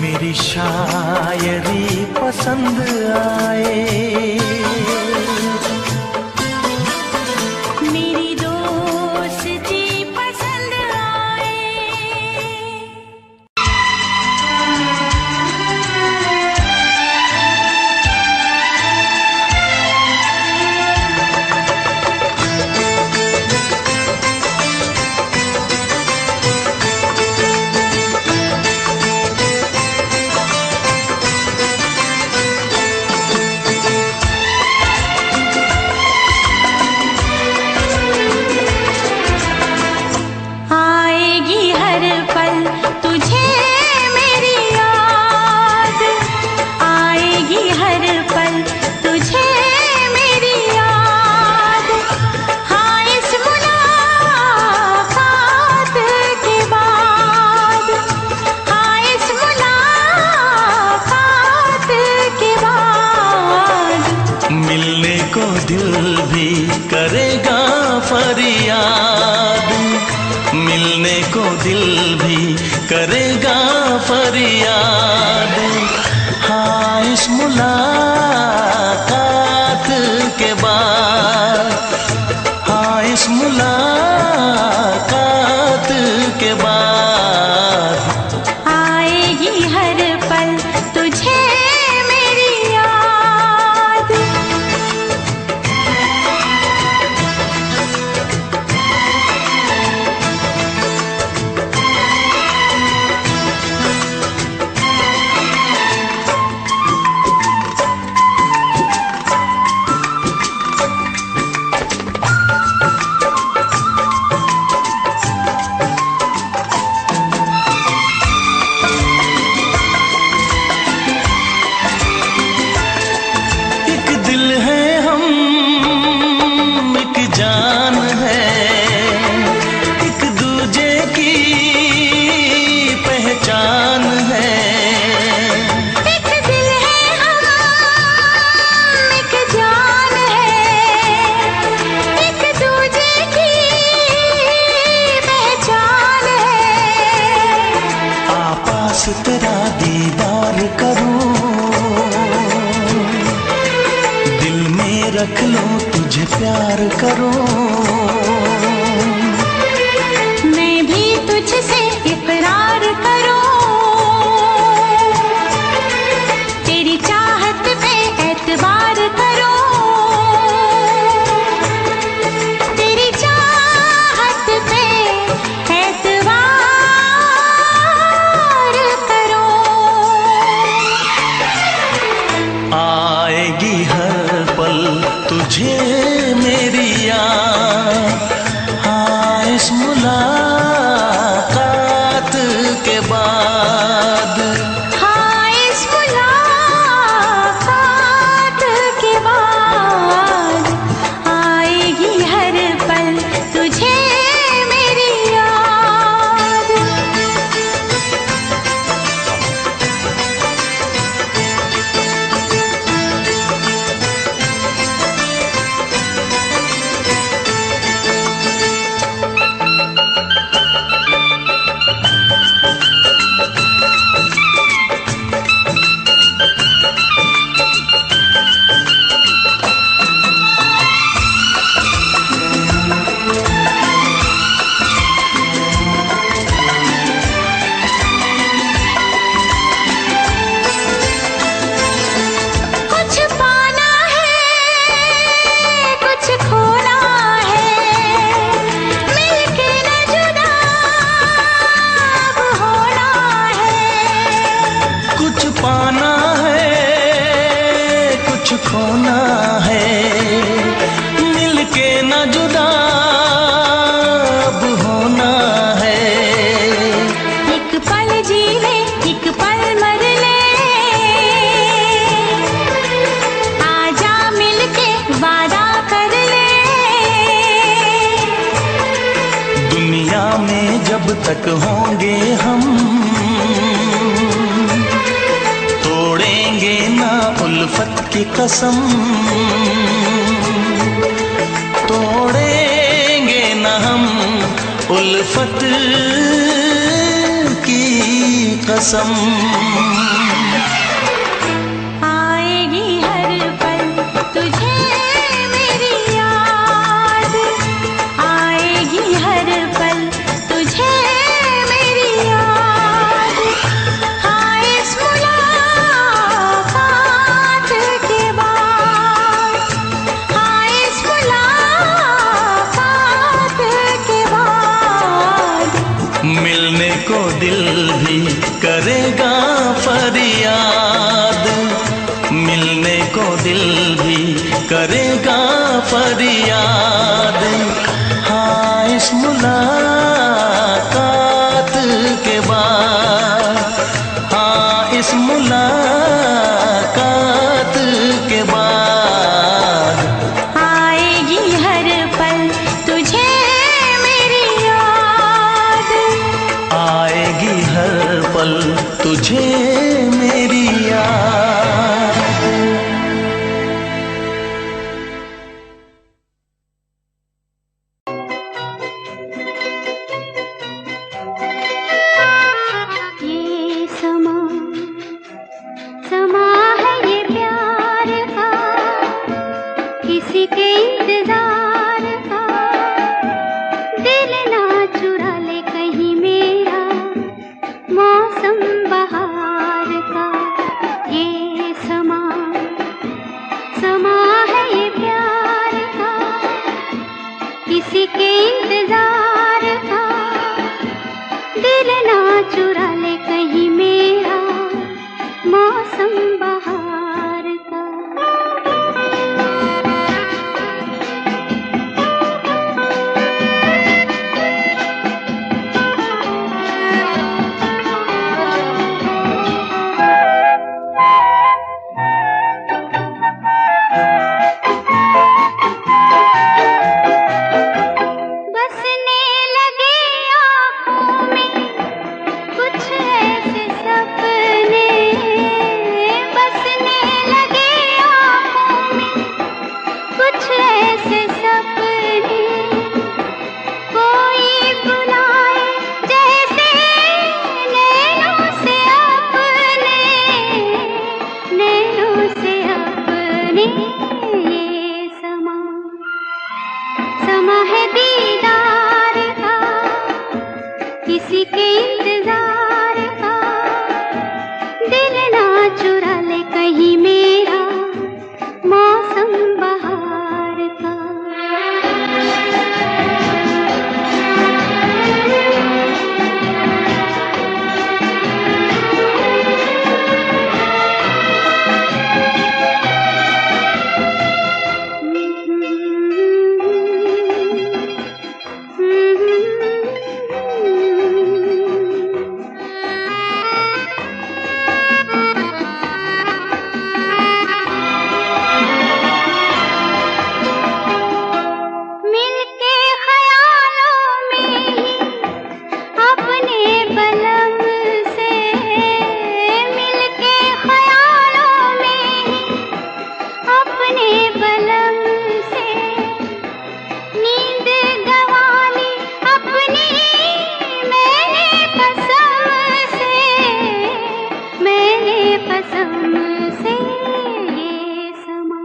मेरी शायरी पसंद आए, मेरी दोस्ती पसंद आए। आएगी हर पल तुझे मेरी याद, आएगी हर पल तुझे मेरी याद। हाँ इस मुलाकात के बाद, हाँ इस मुलाकात के बाद मिलने को दिल भी करेगा फरियाद, मिलने को दिल भी करेगा फरियाद। हाँ इस मुलाकात के बाद, हाँ इस मुलाकात के बाद आएगी हर पल तुझे मेरी याद। एक दिल है हम, एक जान है, एक दूजे की पहचान है। एक दिल है हम, एक जान है, एक दूजे की पहचान है। आपास तेरा दीदार करूं, दिल में रख लो तुझे प्यार करूं। मैं भी तुझसे इकरार करूं, तेरी चाहत पे एतबार करूं, तेरी चाहत पे एतबार करूं। आएगी हर पल तुझे मेरी याद, हाँ इस मुलाकात के बाद। हाँ इस मुलाकात के बाद आएगी हर पल तुझे मेरी याद। खोना है मिलके न जुदा अब होना है। एक पल जी ले एक पल मर ले, आजा मिलके वादा कर ले। दुनिया में जब तक होंगे हम तोड़ेंगे ना उल्फत की कसम, तोड़ेंगे ना हम उल्फत की कसम। आएगी हर पल तुझे मेरी याद, आएगी हर पल तुझे मेरी याद। हाँ इस मुलाकात के बाद, हाँ इस मुलाकात के बाद मिलने को दिल भी करेगा फरियाद, मिलने को दिल भी करेगा फरियाद। हाँ इस मुलाकात के बाद, हाँ इस मुलाकात के बाद आएगी हर पल तुझे मेरी याद, आएगी हर पल तुझे मेरी याद। ये समा समा है ये प्यार का, किसी के इंतजार का। दिल ना चुरा ले कहीं मेरा मौसम बहार का। ये समा समा है ये प्यार का, किसी के इंतजार का। दिल ना चुरा ले कहीं मेरा मौसम बहार का। बसने लगे आँखों में कुछ ऐसे सपने, बसने लगे आँखों में कुछ ऐसे सपने। कोई बुलाए जैसे नैनों से अपने, नैनों से अपने। ये समा समा है दीदार का, किसी के इंतजार का। दिल ना चुरा ले कहीं मेरा मौसम बहार का। मिलके ख्यालों में ही अपने बलम से, मिलके ख्यालों में ही अपने बलम से। नींद गंवाली अपनी मैंने कसम से, मैंने कसम से। ये समा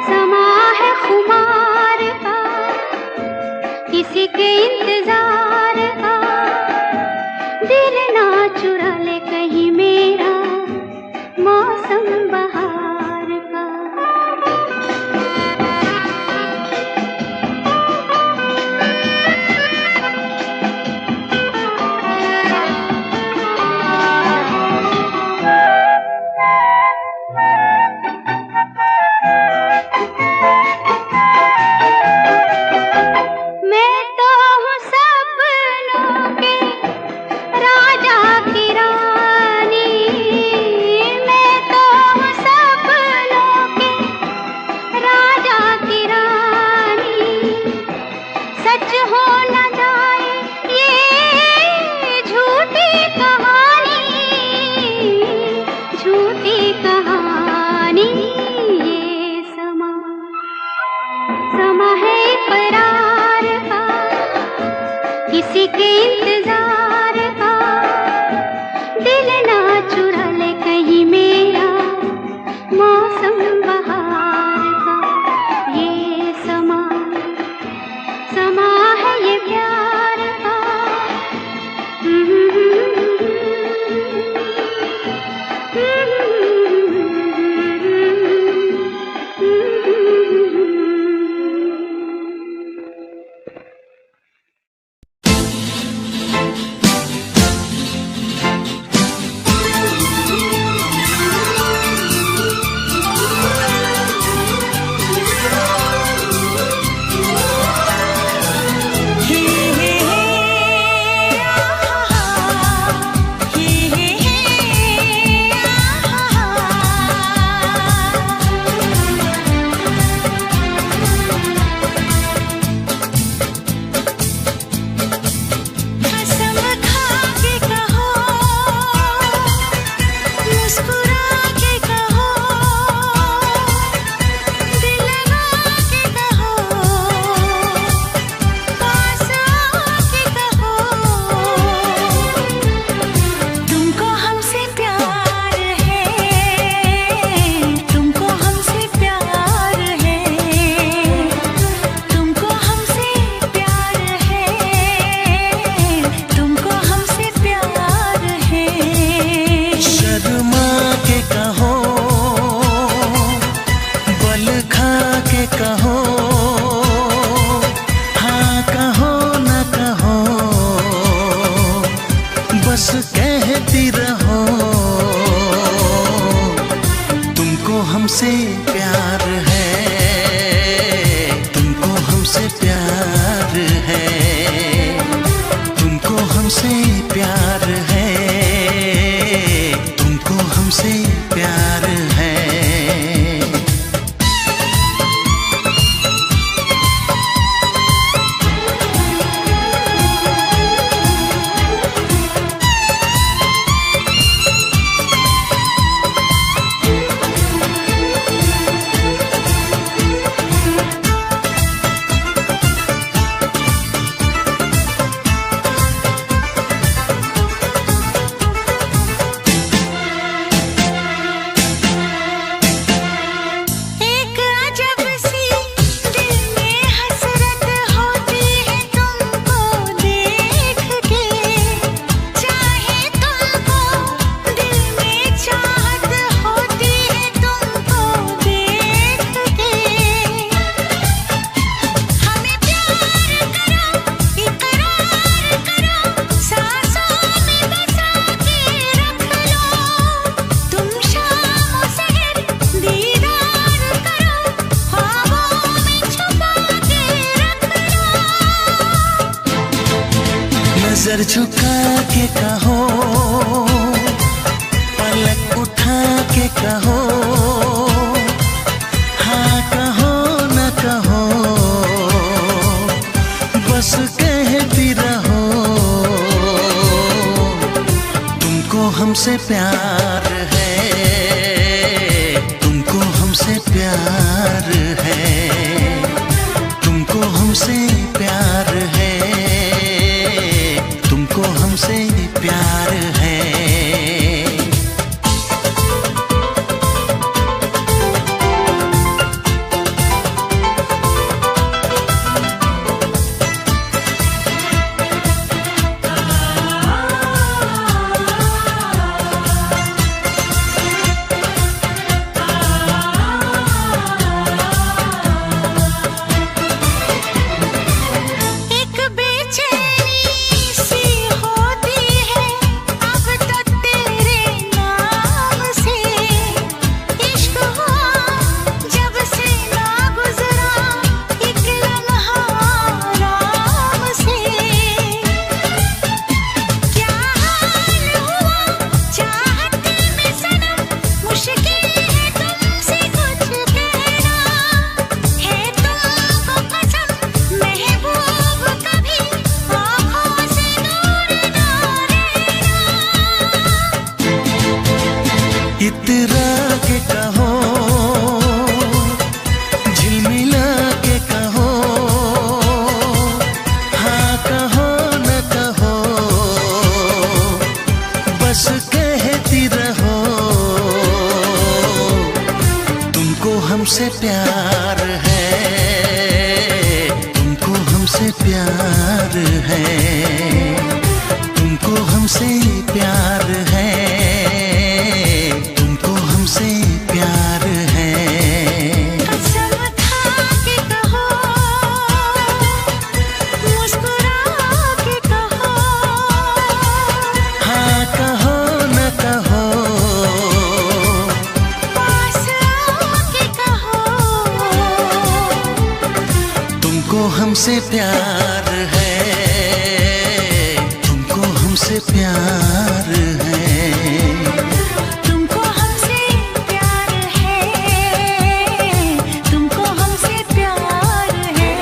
समा है खुमार का, किसी के इंतजार का। दिल ना चुरा ले कहीं मेरा मौसम बहार का। हमसे प्यार है, तुमको हमसे प्यार है, तुमको हमसे प्यार है, तुमको हमसे प्यार है। नजर झुका के कहो, पलक उठा के कहो, हाँ कहो न कहो, बस कहती रहो। तुमको हमसे प्यार है, तुमको हमसे प्यार है, तुमको हमसे प्यार है, तुमको हमसे प्यार है। इतरा के कहो, झिलमिला के कहो, हाँ कहो न कहो, बस कहती रहो। तुमको हमसे प्यार है, तुमको हमसे प्यार है, तुमको हमसे प्यार है, तुमको हमसे प्यार है। कसम खा के कहो, मुस्कुरा के कहो, हाँ कहो न कहो, पास आके कहो। तुमको हमसे प्यार है, तुमको हमसे प्यार है। तुमको हमसे प्यार है, तुमको हमसे प्यार है।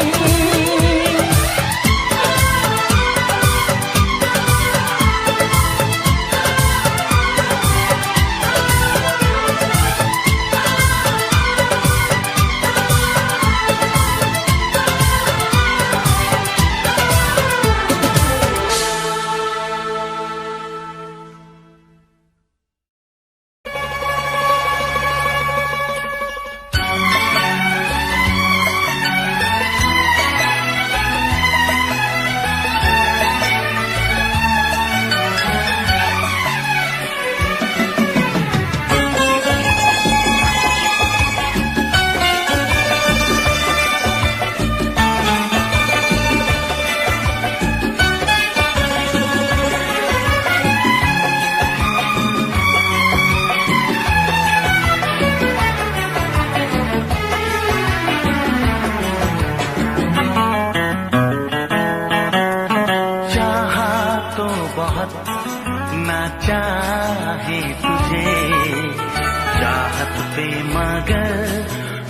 चाहत पे मगर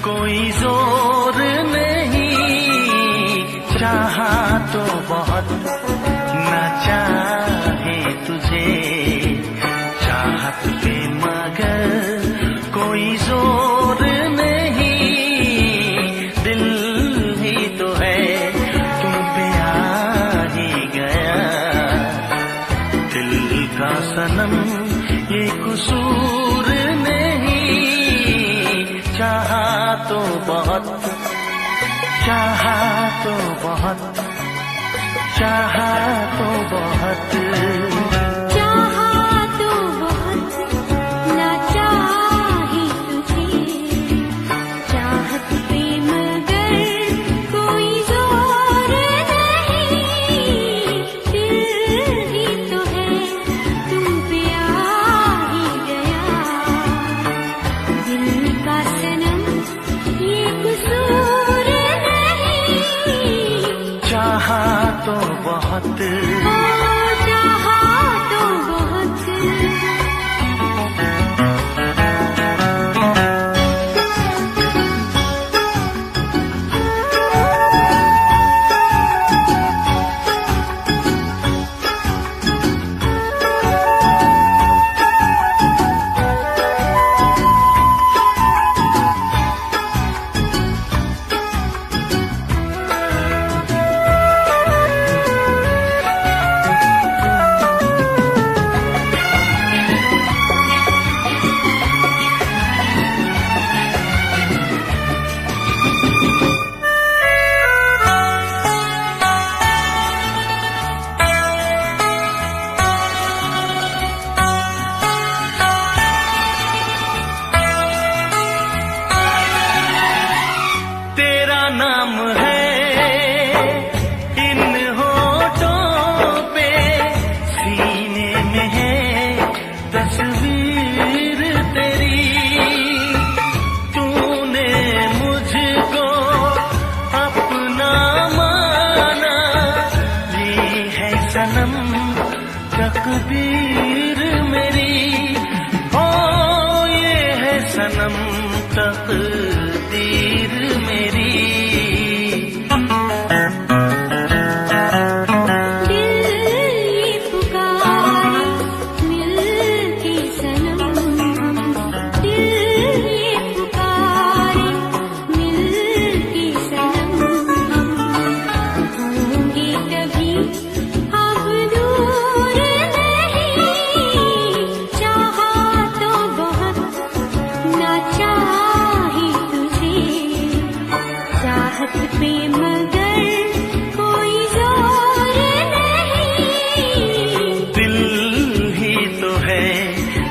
कोई जोर नहीं, चाहा तो बहुत ना चाहे तुझे, चाहत पे मगर कोई जोर नहीं, दिल ही तो है तुम पे आ ही गया, दिल का सनम ये कसूर नहीं, चाहा तो बहुत, चाहा तो बहुत, चाहा तो बहुत, चाहा तो बहुत ना चाहे तुझे, चाहत पे मगर कोई जोर नहीं, दिल ही तो है तुम पे आ ही गया, दिल का सनम ये कसूर नहीं, चाहा तो बहुत, चाहा तो बहुत। तेरा नाम है इन होठों पे, सीने में है तस्वीर तेरी, तूने मुझको अपना माना, ये है सनम तकदीर मेरी, ओ ये है सनम तकदीर मेरी, दिल ये पुकारे मिल के सनम, दिल ये पुकारे मिल के सनम, होंगे कभी अब दूर नहीं, चाहा तो बहुत ना चाहे तुझे, चाहत पे मगर कोई जोर नहीं, दिल ही तो है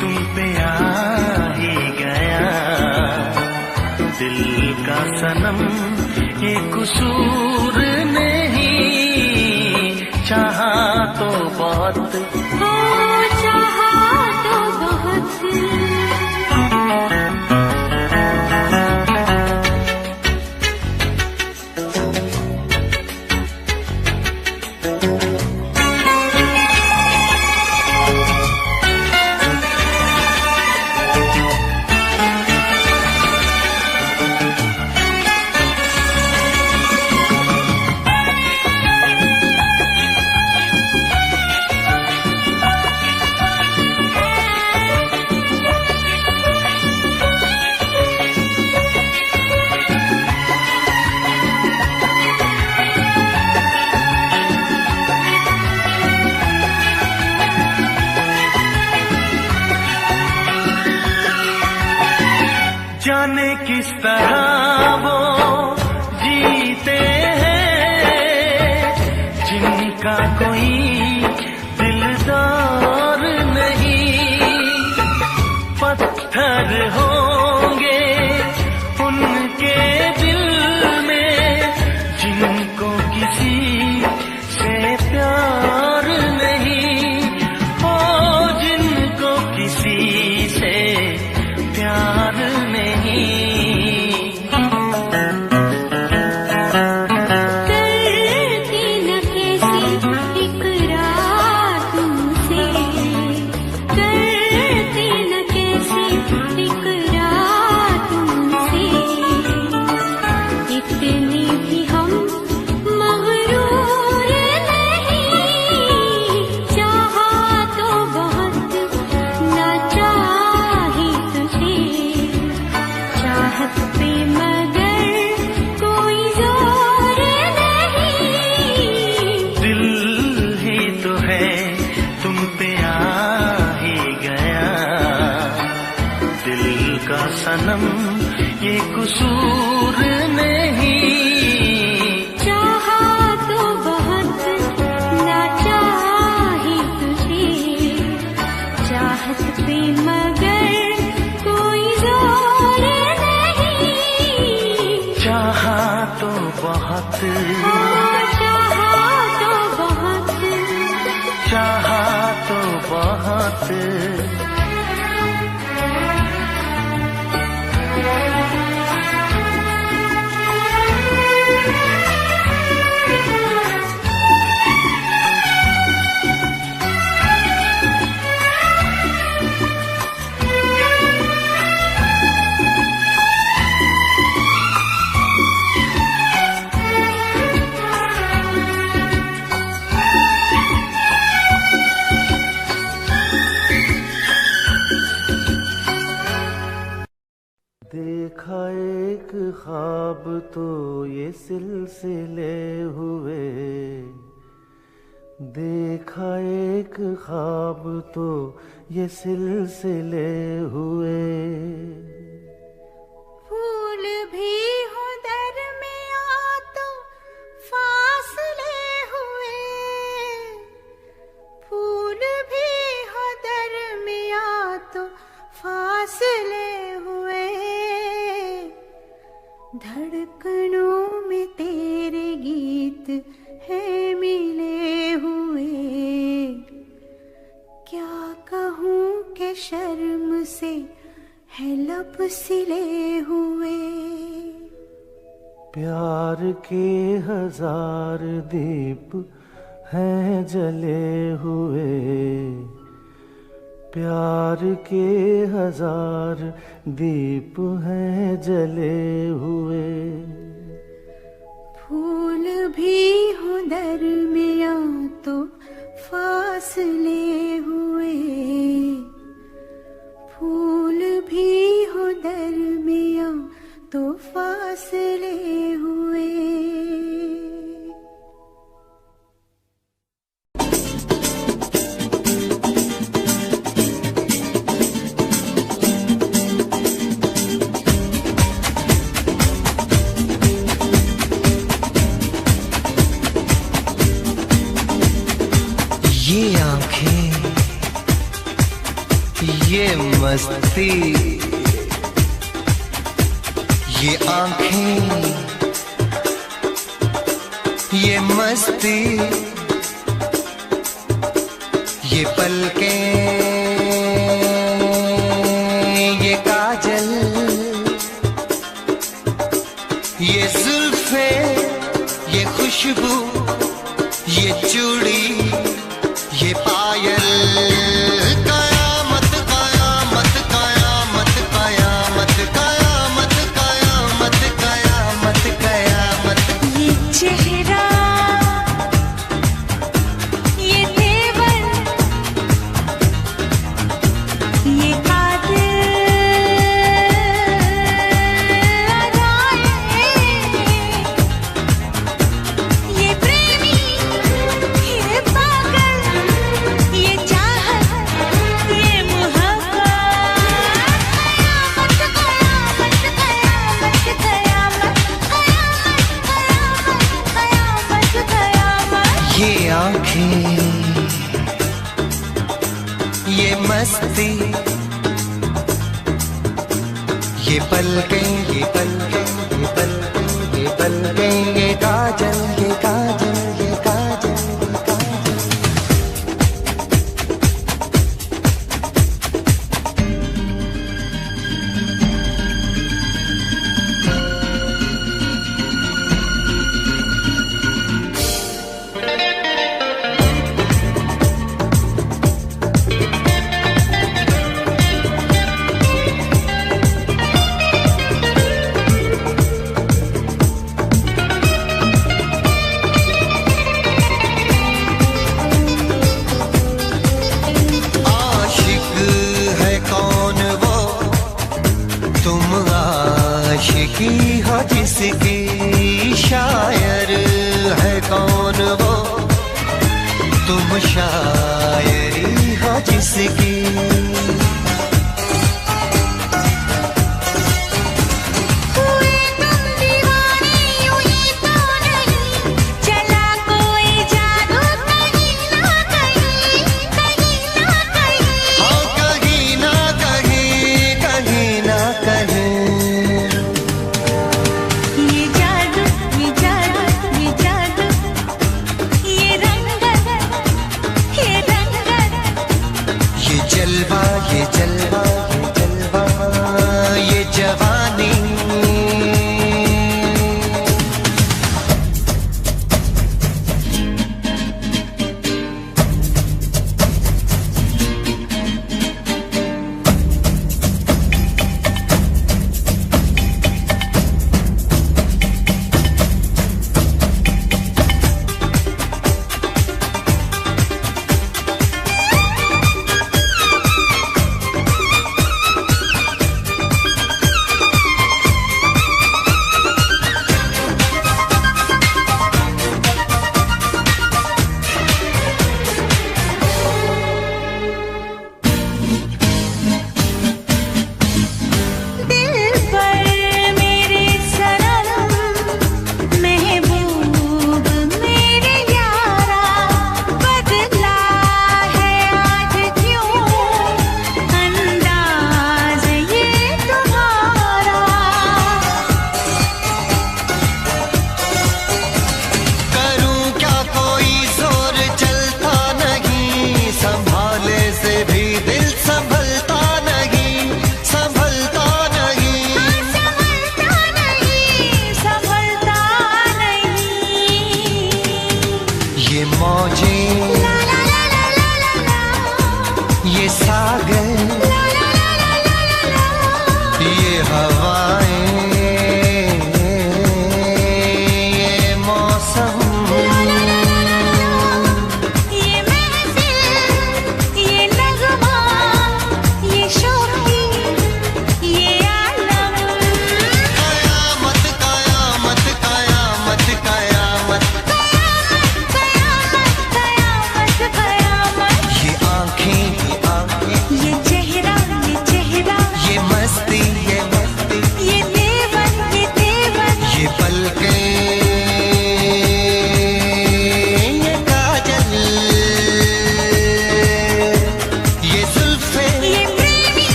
तुम पे आ ही गया, दिल का सनम ये कसूर नहीं, चाहा तो बहुत, हो चाहा तो बहुत। जाने किस तरह वो जीते हैं जिनका कोई दिलदार नहीं, पत्थर होंगे उनके दिल में जिनको किसी से प्यार नहीं, ओ जिनको किसी से प्यार नहीं, करती न कैसी इकरार ये कसूर नहीं। चाहा तो बहुत ना चाही तुझे, चाहत पे मगर कोई जोर नहीं। चाहा तो बहुत, चाहा तो बहुत, चाहा तो बहुत। देखा एक ख्वाब तो ये सिलसिले हुए, देखा एक ख्वाब तो ये सिलसिले हुए। फूल भी हो दरमिया तो फासले हुए, फूल भी हो दरमिया तो फासले हुए। धड़कनों में तेरे गीत है मिले हुए। क्या कहूँ कि शर्म से है लब सिले हुए। प्यार के हजार दीप हैं जले हुए, प्यार के हजार दीप हैं जले हुए। फूल भी हो दरमिया तो फासले हुए, फूल भी हो दरमिया तो फासले हुए। ये आंखें, ये मस्ती, ये आंखें, ये मस्ती, ये पलकें, ये काजल, ये जुल्फे, ये खुशबू, ये चूड़ी, ये पायल। कयामत कयामत कयामत कयामत कयामत कयामत कयामत कयामत। ये चेहरा, ये तेवर, ये कातिल अदाएं, ये प्रेमी, ये पागल, ये चाहत, ये मोहब्बत। कयामत कयामत कयामत कयामत कयामत कयामत कयामत। ये आंखें, ये मस्ती, ये पलकें, ये पलकें, ये पलकें, ये पलकें, ये काजल, ये काजल, ये काजल, ये काजल। आशिक है कौन वो, तुम आशिकी हो जिसकी, शायर है कौन वो, तुम शायरी हो जिसकी।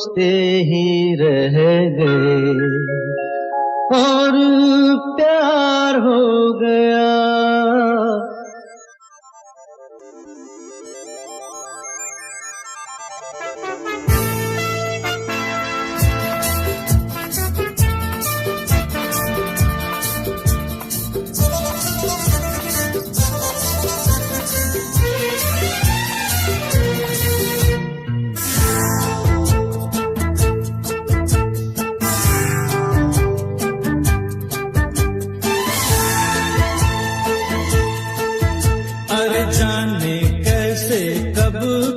सोचते ही रह गए और प्यार हो गया। जाने कैसे कब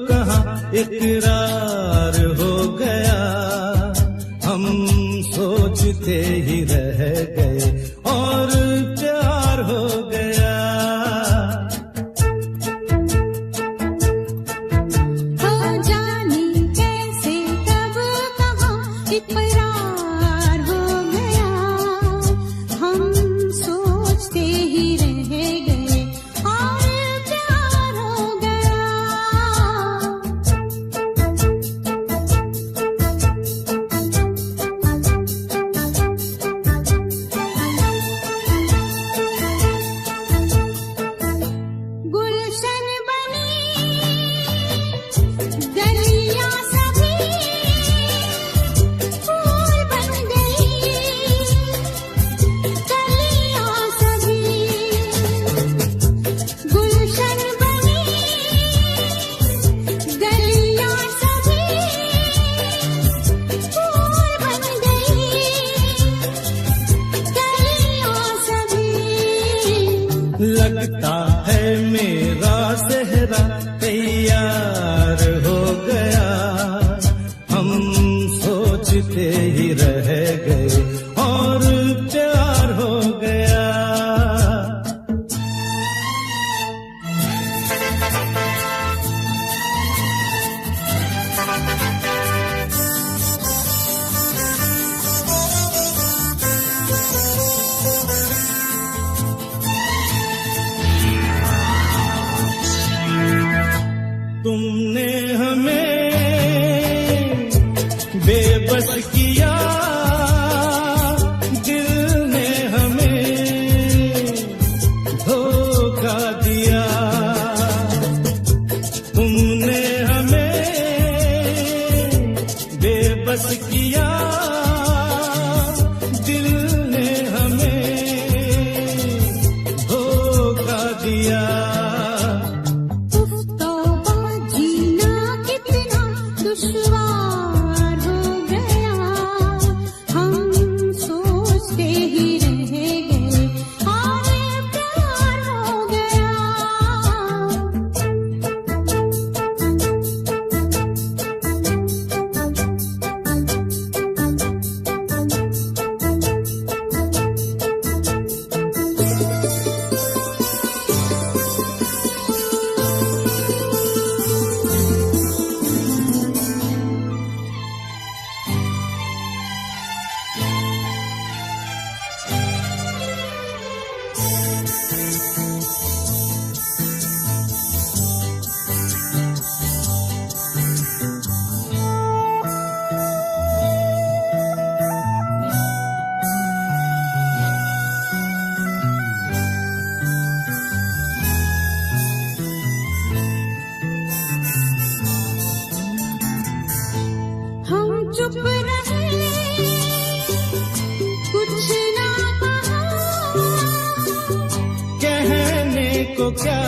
कहाँ इकरार हो गया, हम सोचते ही रह गए और प्यार हो गया। हो जाने कैसे कब कहाँ इकरार हो गया, हम सोचते ही रह गए और लगता है मेरा सेहरा तैयार हो गया, हम सोचते ही रह गए और प्यार हो गया। तुमने हमें बेबस किया, दिल ने हमें धोखा दिया। तुमने हमें बेबस किया, दिल ने हमें धोखा दिया। दुश्वार हो गया, हम सोचते ही रह गए और प्यार हो गया। चुप रहे, कुछ ना कहा, कहने को क्या